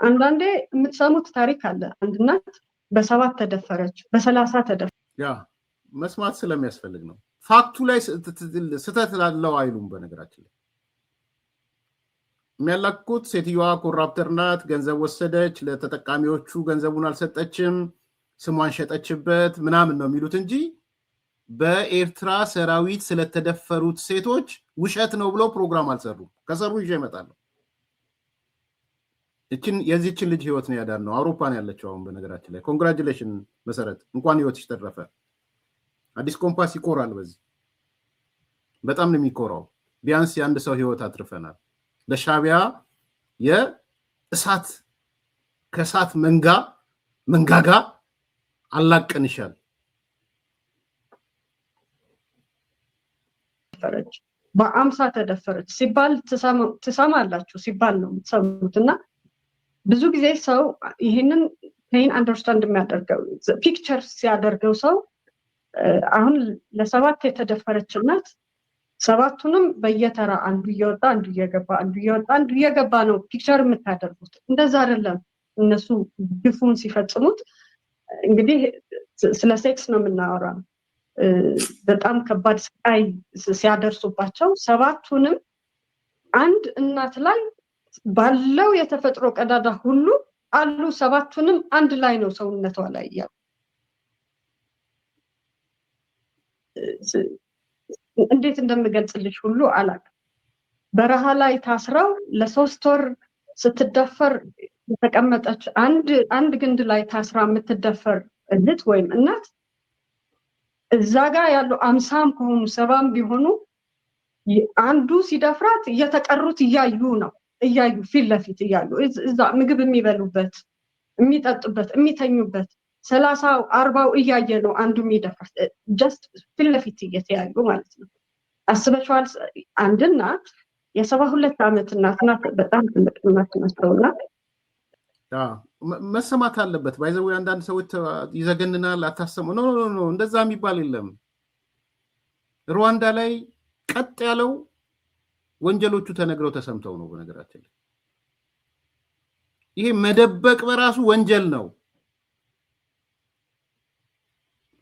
አንዳንዴ የምትሰሙት ታሪክ አለ። አንድ እናት በ7 ተደፈረች፣ በ30 ተደፈረች። ያ መስማት ስለሚያስፈልግ ነው። ፋክቱ ላይ ስተት ላለው አይሉም። በነገራችን ላይ የሚያላኩት ሴትዮዋ ኮራፕተር ናት፣ ገንዘብ ወሰደች፣ ለተጠቃሚዎቹ ገንዘቡን አልሰጠችም፣ ስሟን ሸጠችበት ምናምን ነው የሚሉት እንጂ በኤርትራ ሰራዊት ስለተደፈሩት ሴቶች ውሸት ነው ብለው ፕሮግራም አልሰሩም። ከሰሩ ይዤ እመጣለሁ። የዚህችን ልጅ ህይወት ነው ያዳን ነው። አውሮፓ ነው ያለችው አሁን። በነገራችን ላይ ኮንግራጁሌሽን መሰረት፣ እንኳን ህይወትሽ ተረፈ። አዲስ ኮምፓስ ይኮራል በዚህ በጣም ነው የሚኮራው። ቢያንስ የአንድ ሰው ህይወት አትርፈናል። ለሻቢያ የእሳት ከእሳት መንጋጋ አላቀንሻል። በ50 ተደፈረች ሲባል ትሰማላችሁ ሲባል ነው የምትሰሙት። እና ብዙ ጊዜ ሰው ይህንን ፔን አንደርስታንድ የሚያደርገው ፒክቸር ሲያደርገው ሰው አሁን ለ7 የተደፈረች እናት 7ቱንም በየተራ አንዱ እየወጣ አንዱ እየገባ አንዱ እየወጣ አንዱ እየገባ ነው ፒክቸር የምታደርጉት። እንደዛ አይደለም። እነሱ ግፉን ሲፈጽሙት እንግዲህ ስለ ሴክስ ነው የምናወራው። በጣም ከባድ ስቃይ ሲያደርሱባቸው 7ቱንም አንድ እናት ላይ ባለው የተፈጥሮ ቀዳዳ ሁሉ አሉ። 7ቱንም አንድ ላይ ነው ሰውነቷ ላይ ያው እንዴት እንደምገልጽልሽ ሁሉ አላውቅም። በረሃ ላይ ታስረው ለ3 ወር ስትደፈር የተቀመጠች አንድ ግንድ ላይ ታስራ የምትደፈር እህት ወይም እናት እዛ ጋር ያሉ 50 ከሆኑ 70 ቢሆኑ አንዱ ሲደፍራት እየተቀሩት እያዩ ፊት ለፊት እያዩ እዛ ምግብ የሚበሉበት፣ የሚጠጡበት፣ የሚተኙበት 30-40 እያየ ነው አንዱ የሚደፍራት ጀስት ፊት ለፊት እየተያዩ ማለት ነው። አስበሽዋል? አንድ እናት የ72 ዓመት እናት ናት። በጣም ትልቅ እናት ናቸውና መሰማት አለበት። ባይዘው አንዳንድ ሰዎች ይዘገንናል፣ አታሰሙ። ኖ እንደዛ የሚባል የለም። ሩዋንዳ ላይ ቀጥ ያለው ወንጀሎቹ ተነግረው ተሰምተው ነው። በነገራችን ላይ ይሄ መደበቅ በራሱ ወንጀል ነው፣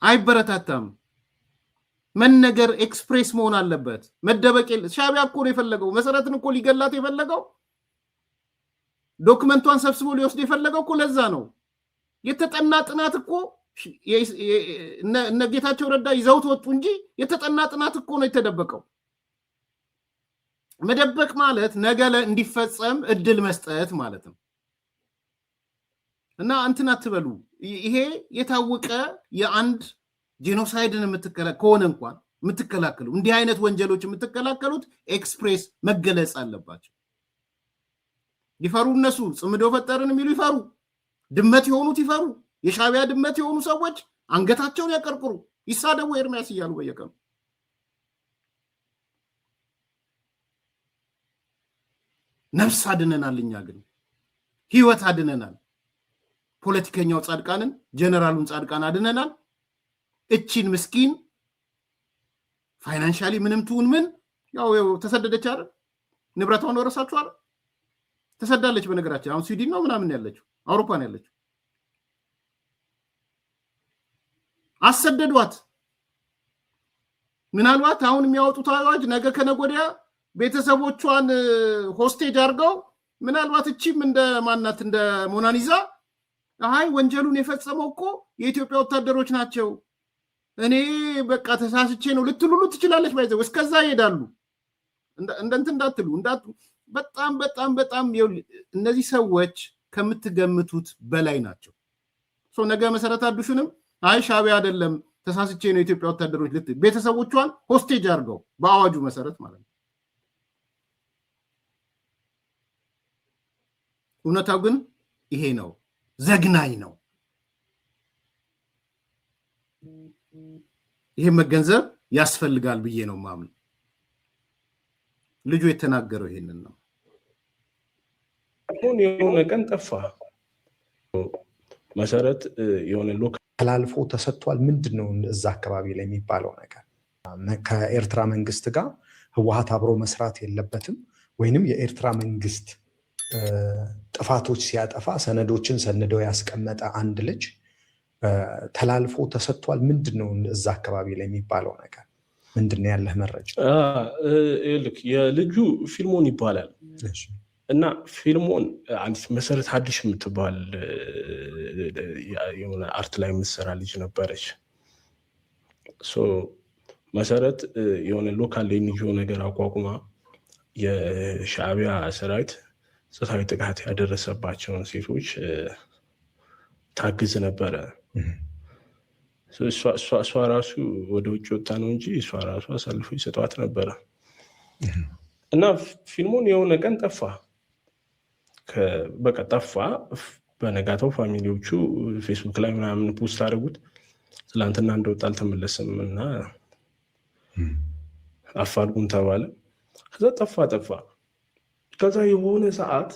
አይበረታታም። መነገር ኤክስፕሬስ መሆን አለበት። መደበቅ ሻቢያ እኮ ነው የፈለገው። መሰረትን እኮ ሊገላት የፈለገው ዶክመንቷን ሰብስቦ ሊወስድ የፈለገው እኮ ለዛ ነው። የተጠና ጥናት እኮ እነ ጌታቸው ረዳ ይዘውት ወጡ እንጂ የተጠና ጥናት እኮ ነው የተደበቀው። መደበቅ ማለት ነገ እንዲፈጸም እድል መስጠት ማለት ነው። እና እንትን አትበሉ። ይሄ የታወቀ የአንድ ጄኖሳይድን ከሆነ እንኳን የምትከላከሉ እንዲህ አይነት ወንጀሎች የምትከላከሉት ኤክስፕሬስ መገለጽ አለባቸው። ይፈሩ። እነሱ ጽምዶ ፈጠርን የሚሉ ይፈሩ። ድመት የሆኑት ይፈሩ። የሻቢያ ድመት የሆኑ ሰዎች አንገታቸውን ያቀርቅሩ፣ ይሳደቡ ኤርሚያስ እያሉ በየቀኑ። ነፍስ አድነናል። እኛ ግን ህይወት አድነናል። ፖለቲከኛው ጻድቃንን፣ ጀነራሉን ጻድቃን አድነናል። እቺን ምስኪን ፋይናንሻሊ ምንም ትሁን ምን ያው ተሰደደች አይደል? ንብረቷን ወረሳችሁ አይደል? ተሰዳለች። በነገራችን አሁን ስዊድን ነው ምናምን ያለችው፣ አውሮፓ ነው ያለችው። አሰደዷት። ምናልባት አሁን የሚያወጡት አዋጅ ነገ ከነጎዲያ ቤተሰቦቿን ሆስቴጅ አድርገው ምናልባት እቺም እንደ ማናት እንደ ሞናሊዛ አይ ወንጀሉን የፈጸመው እኮ የኢትዮጵያ ወታደሮች ናቸው፣ እኔ በቃ ተሳስቼ ነው ልትሉሉ ትችላለች። ባይዘው እስከዛ ይሄዳሉ። እንደንት እንዳትሉ በጣም በጣም በጣም እነዚህ ሰዎች ከምትገምቱት በላይ ናቸው። ነገ መሰረት አዱሽንም አይ ሻቢያ አይደለም ተሳስቼ ነው የኢትዮጵያ ወታደሮች ቤተሰቦቿን ሆስቴጅ አድርገው በአዋጁ መሰረት ማለት ነው። እውነታው ግን ይሄ ነው። ዘግናኝ ነው። ይሄን መገንዘብ ያስፈልጋል ብዬ ነው ማምነው። ልጁ የተናገረው ይሄንን ነው። የሆነ ቀን ጠፋ መሰረት የሆነ ሎካል ተላልፎ ተሰጥቷል። ምንድን ነው እዛ አካባቢ ላይ የሚባለው ነገር? ከኤርትራ መንግስት ጋር ህወሓት አብሮ መስራት የለበትም ወይንም የኤርትራ መንግስት ጥፋቶች ሲያጠፋ ሰነዶችን ሰንደው ያስቀመጠ አንድ ልጅ ተላልፎ ተሰጥቷል። ምንድን ነው እዛ አካባቢ ላይ የሚባለው ነገር? ምንድን ነው ያለህ መረጃ? ልክ የልጁ ፊልሞን ይባላል እና ፊልሞን አንዲት መሰረት ሀዲሽ የምትባል የሆነ አርት ላይ የምትሰራ ልጅ ነበረች። መሰረት የሆነ ሎካል ኤንጂኦ ነገር አቋቁማ የሻዕቢያ ሰራዊት ጾታዊ ጥቃት ያደረሰባቸውን ሴቶች ታግዝ ነበረ። እሷ ራሱ ወደ ውጭ ወጣ ነው እንጂ እሷ ራሱ አሳልፎ ይሰጧት ነበረ እና ፊልሙን የሆነ ቀን ጠፋ። በቃ ጠፋ። በነጋታው ፋሚሊዎቹ ፌስቡክ ላይ ምናምን ፖስት አድርጉት ትላንትና እንደወጣ አልተመለሰም እና አፋልጉን ተባለ። ከዛ ጠፋ። ከዛ የሆነ ሰዓት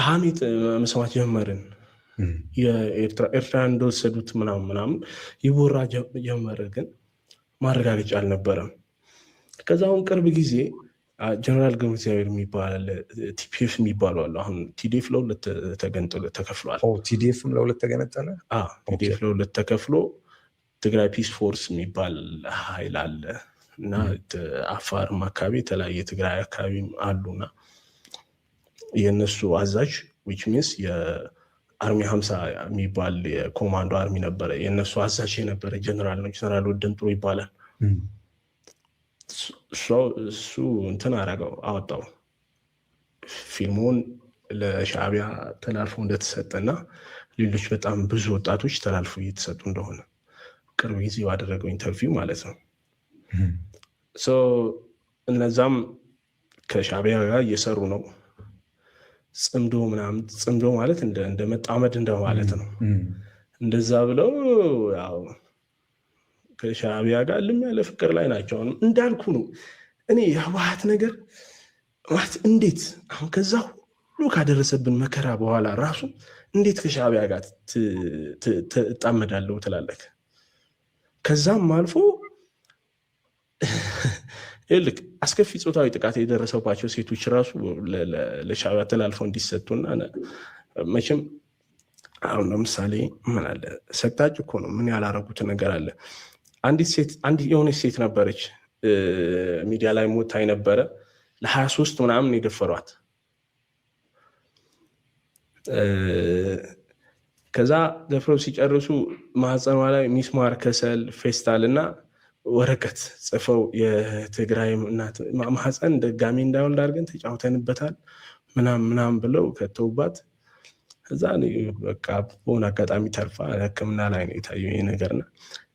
ሀሜት መስማት ጀመርን። የኤርትራ እንደወሰዱት ምናምን ይወራ ጀመረ፣ ግን ማረጋገጫ አልነበረም። ከዛ አሁን ቅርብ ጊዜ ጀነራል ገብረ እግዚአብሔር የሚባል ቲፒኤፍ የሚባሉ አሉ። አሁን ቲዲኤፍ ለሁለት ተከፍሏል። ቲዲኤፍም ለሁለት ተገነጠለ። ቲዲኤፍ ለሁለት ተከፍሎ ትግራይ ፒስ ፎርስ የሚባል ኃይል አለ እና አፋርም አካባቢ የተለያየ ትግራይ አካባቢ አሉና የእነሱ አዛዥ ዊች ሚንስ የአርሚ 50 የሚባል የኮማንዶ አርሚ ነበረ። የእነሱ አዛዥ የነበረ ጀነራል ነው። ጀነራል ወደንጥሩ ይባላል። እሱ እንትን አረገው አወጣው ፊልሙን ለሻዕቢያ ተላልፎ እንደተሰጠና ሌሎች በጣም ብዙ ወጣቶች ተላልፎ እየተሰጡ እንደሆነ ቅርብ ጊዜ ባደረገው ኢንተርቪው ማለት ነው። እነዛም ከሻዕቢያ ጋር እየሰሩ ነው። ጽምዶ ማለት እንደ መጣመድ እንደማለት ነው። እንደዛ ብለው ያው ከሻዕቢያ ጋር ልም ያለ ፍቅር ላይ ናቸው። እንዳልኩ ነው እኔ የህወሓት ነገር ማለት እንዴት አሁን ከዛ ሁሉ ካደረሰብን መከራ በኋላ ራሱ እንዴት ከሻዕቢያ ጋር ትጣመዳለሁ ትላለህ? ከዛም አልፎ ይልቅ አስከፊ ጾታዊ ጥቃት የደረሰባቸው ሴቶች ራሱ ለሻዕቢያ ተላልፈው እንዲሰጡና መቼም አሁን ለምሳሌ ምን አለ ሰቅጣጭ እኮ ነው። ምን ያላረጉት ነገር አለ? አንዲት የሆነች ሴት ነበረች ሚዲያ ላይ ሞታ ነበረ። ለ23 ምናምን የደፈሯት። ከዛ ደፍረው ሲጨርሱ ማህፀኗ ላይ ሚስማር፣ ከሰል፣ ፌስታል እና ወረቀት ጽፈው የትግራይ እናት ማህፀን ደጋሚ እንዳይወልድ አድርገን ተጫውተንበታል ምናምን ብለው ከተውባት። እዛ በቃ በሆነ አጋጣሚ ተርፋ ሕክምና ላይ ነው የታየው ይሄ ነገርና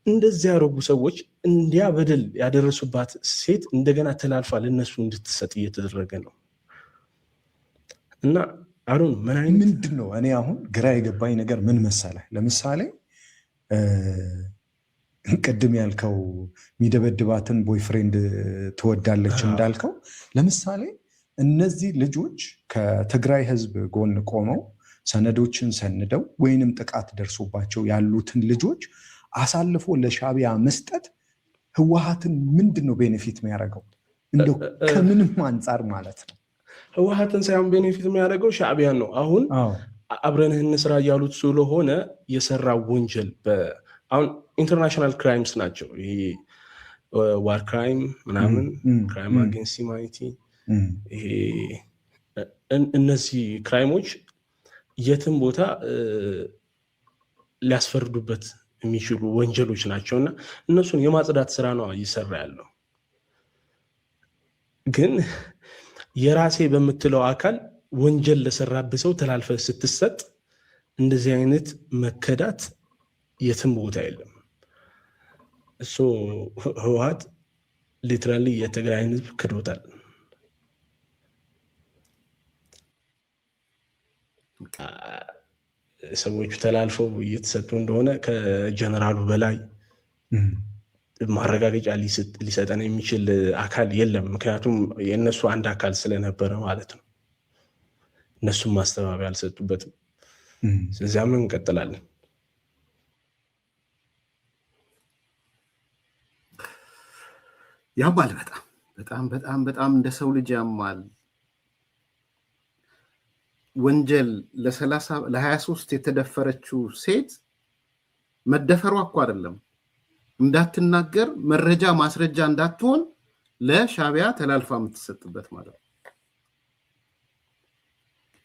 እንደዚህ ያደረጉ ሰዎች እንዲያ በደል ያደረሱባት ሴት እንደገና ተላልፋ ለነሱ እንድትሰጥ እየተደረገ ነው። እና አሁን ምንድን ነው እኔ አሁን ግራ የገባኝ ነገር ምን መሰለህ? ለምሳሌ ቅድም ያልከው የሚደበድባትን ቦይፍሬንድ ትወዳለች እንዳልከው፣ ለምሳሌ እነዚህ ልጆች ከትግራይ ህዝብ ጎን ቆመው ሰነዶችን ሰንደው ወይንም ጥቃት ደርሶባቸው ያሉትን ልጆች አሳልፎ ለሻዕቢያ መስጠት ህወሓትን ምንድን ነው ቤኔፊት የሚያደርገው? እንደው ከምንም አንጻር ማለት ነው። ህወሓትን ሳይሆን ቤኔፊት የሚያደርገው ሻዕቢያን ነው። አሁን አብረን እንስራ እያሉት ስለሆነ የሰራ ወንጀል አሁን ኢንተርናሽናል ክራይምስ ናቸው። ይሄ ዋር ክራይም ምናምን፣ ክራይም አጌንስት ሂውማኒቲ፣ ይሄ እነዚህ ክራይሞች የትም ቦታ ሊያስፈርዱበት የሚችሉ ወንጀሎች ናቸውና እነሱን የማጽዳት ስራ ነው እየሰራ ያለው። ግን የራሴ በምትለው አካል ወንጀል ለሰራብህ ሰው ተላልፈ ስትሰጥ እንደዚህ አይነት መከዳት የትም ቦታ የለም። እሱ ህወሓት ሊትራሊ የትግራይን ህዝብ ክዶታል። ሰዎቹ ተላልፈው እየተሰጡ እንደሆነ ከጀነራሉ በላይ ማረጋገጫ ሊሰጠን የሚችል አካል የለም። ምክንያቱም የእነሱ አንድ አካል ስለነበረ ማለት ነው። እነሱም ማስተባበያ አልሰጡበትም። ስለዚያም እንቀጥላለን። ያማል። በጣም እንደ ሰው ልጅ ያማል። ወንጀል ለ23 የተደፈረችው ሴት መደፈሯ እኮ አይደለም እንዳትናገር መረጃ ማስረጃ እንዳትሆን ለሻቢያ ተላልፋ የምትሰጥበት ማለት ነው።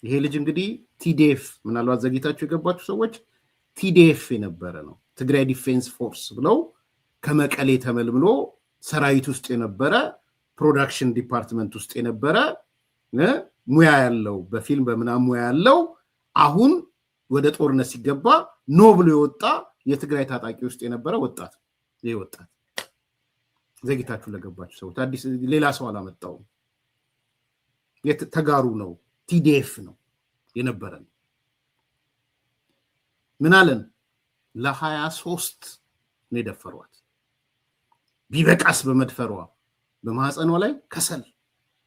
ይሄ ልጅ እንግዲህ ቲዲኤፍ ምናልባት ዘግይታችሁ የገባችሁ ሰዎች ቲዲኤፍ የነበረ ነው። ትግራይ ዲፌንስ ፎርስ ብለው ከመቀሌ ተመልምሎ ሰራዊት ውስጥ የነበረ ፕሮዳክሽን ዲፓርትመንት ውስጥ የነበረ ሙያ ያለው በፊልም በምናም ሙያ ያለው አሁን ወደ ጦርነት ሲገባ ኖ ብሎ የወጣ የትግራይ ታጣቂ ውስጥ የነበረ ወጣት። ይሄ ወጣት ዘግይታችሁ ለገባችሁ ሰዎች አዲስ ሌላ ሰው አላመጣውም። ተጋሩ ነው፣ ቲዲኤፍ ነው የነበረ። ምን አለን? ለ23 ነው የደፈሯት። ቢበቃስ በመድፈሯ በማህፀኗ ላይ ከሰል፣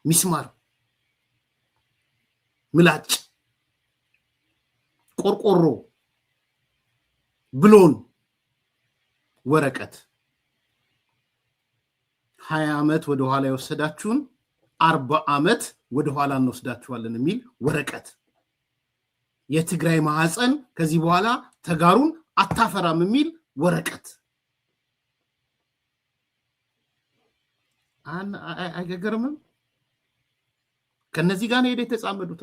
ሚስማር፣ ምላጭ፣ ቆርቆሮ፣ ብሎን፣ ወረቀት 20 ዓመት ወደ ኋላ የወሰዳችሁን 40 ዓመት ወደ ኋላ እንወስዳችኋለን የሚል ወረቀት። የትግራይ ማህፀን ከዚህ በኋላ ተጋሩን አታፈራም የሚል ወረቀት። አይገርምም? ከነዚህ ጋር ነው ሄደ የተጻመዱት።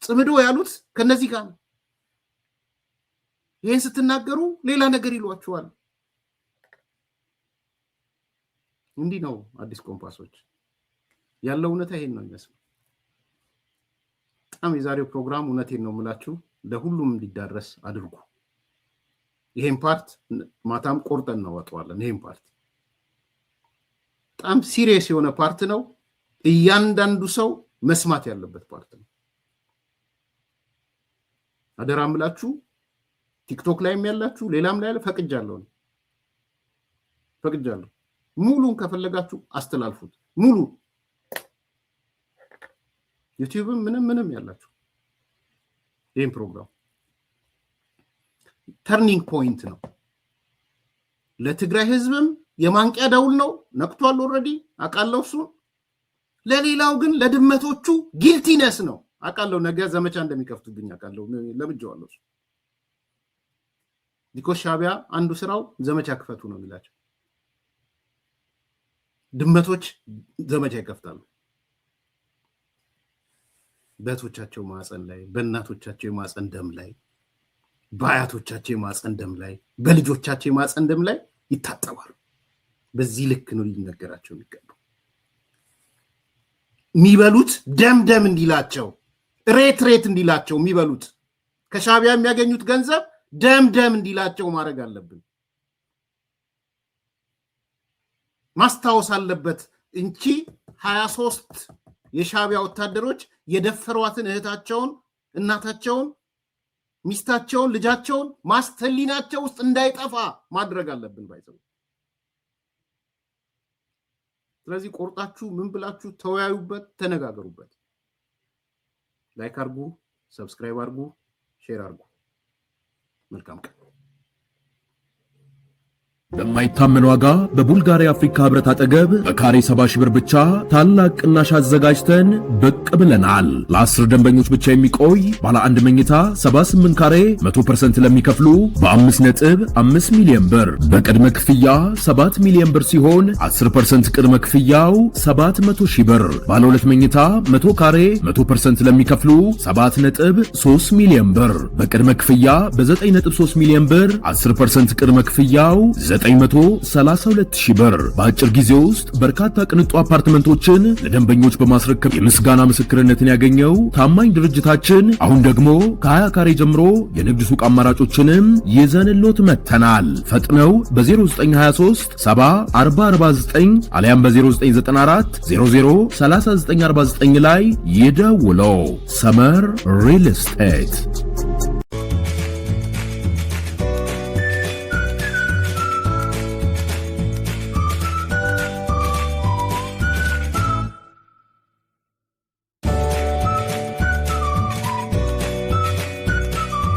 ጽምዶ ያሉት ከነዚህ ጋር ነው። ይህን ስትናገሩ ሌላ ነገር ይሏችኋል። እንዲህ ነው አዲስ ኮምፓሶች ያለው እውነታ ይሄን ነው የሚመስለው። በጣም የዛሬው ፕሮግራም እውነቴን ነው የምላችሁ ለሁሉም እንዲዳረስ አድርጉ። ይሄን ፓርት ማታም ቆርጠን እናወጣዋለን። ይሄን ፓርት በጣም ሲሪየስ የሆነ ፓርት ነው። እያንዳንዱ ሰው መስማት ያለበት ፓርት ነው። አደራ እምላችሁ ቲክቶክ ላይም ያላችሁ ሌላም ላይ ፈቅጃለሁ። ሙሉን ከፈለጋችሁ አስተላልፉት። ሙሉ ዩቲዩብም ምንም ያላችሁ ይሄን ፕሮግራም ተርኒንግ ፖይንት ነው። ለትግራይ ህዝብም የማንቂያ ደውል ነው። ነቅቷል። ኦልሬዲ አውቃለሁ እሱ። ለሌላው ግን ለድመቶቹ ጊልቲነስ ነው። አውቃለሁ ነገ ዘመቻ እንደሚከፍቱብኝ አውቃለሁ። ለምጄዋለሁ። ዲኮስ ሻቢያ አንዱ ስራው ዘመቻ ክፈቱ ነው የሚላቸው። ድመቶች ዘመቻ ይከፍታሉ። በእህቶቻቸው ማፀን ላይ፣ በእናቶቻቸው ማፀን ደም ላይ፣ በአያቶቻቸው ማፀን ደም ላይ፣ በልጆቻቸው ማፀን ደም ላይ ይታጠባሉ። በዚህ ልክ ነው ሊነገራቸው የሚገባው። የሚበሉት ደም እንዲላቸው፣ ሬት እንዲላቸው የሚበሉት ከሻቢያ የሚያገኙት ገንዘብ ደም እንዲላቸው ማድረግ አለብን። ማስታወስ አለበት እንጂ 23 የሻቢያ ወታደሮች የደፈሯትን እህታቸውን፣ እናታቸውን፣ ሚስታቸውን፣ ልጃቸውን ማስተሊናቸው ውስጥ እንዳይጠፋ ማድረግ አለብን ባይዘው። ስለዚህ ቆርጣችሁ ምን ብላችሁ ተወያዩበት፣ ተነጋገሩበት። ላይክ አድርጉ፣ ሰብስክራይብ አድርጉ፣ ሼር አድርጉ። መልካም ቀን። በማይታመን ዋጋ በቡልጋሪያ አፍሪካ ህብረት አጠገብ በካሬ 70 ሺህ ብር ብቻ ታላቅ ቅናሽ አዘጋጅተን ብቅ ብለናል። ለ10 ደንበኞች ብቻ የሚቆይ ባለ አንድ መኝታ 78 ካሬ 100% ለሚከፍሉ በ5.5 ሚሊዮን ብር በቅድመ ክፍያ 7 ሚሊዮን ብር ሲሆን 10% ቅድመ ክፍያው 700 ሺህ ብር። ባለ 2 መኝታ 100 ካሬ 100% ለሚከፍሉ 7.3 ሚሊዮን ብር በቅድመ ክፍያ በ9.3 ሚሊዮን ብር 10% ቅድመ ክፍያው 932 ሺህ ብር። በአጭር ጊዜ ውስጥ በርካታ ቅንጡ አፓርትመንቶችን ለደንበኞች በማስረከብ የምስጋና ምስክርነትን ያገኘው ታማኝ ድርጅታችን አሁን ደግሞ ከ20 ካሬ ጀምሮ የንግድ ሱቅ አማራጮችንም ይዘንሎት መጥተናል። ፈጥነው በ0923 70 አሊያም በ0994 00 3949 ላይ ይደውለው። ሰመር ሪል ስቴት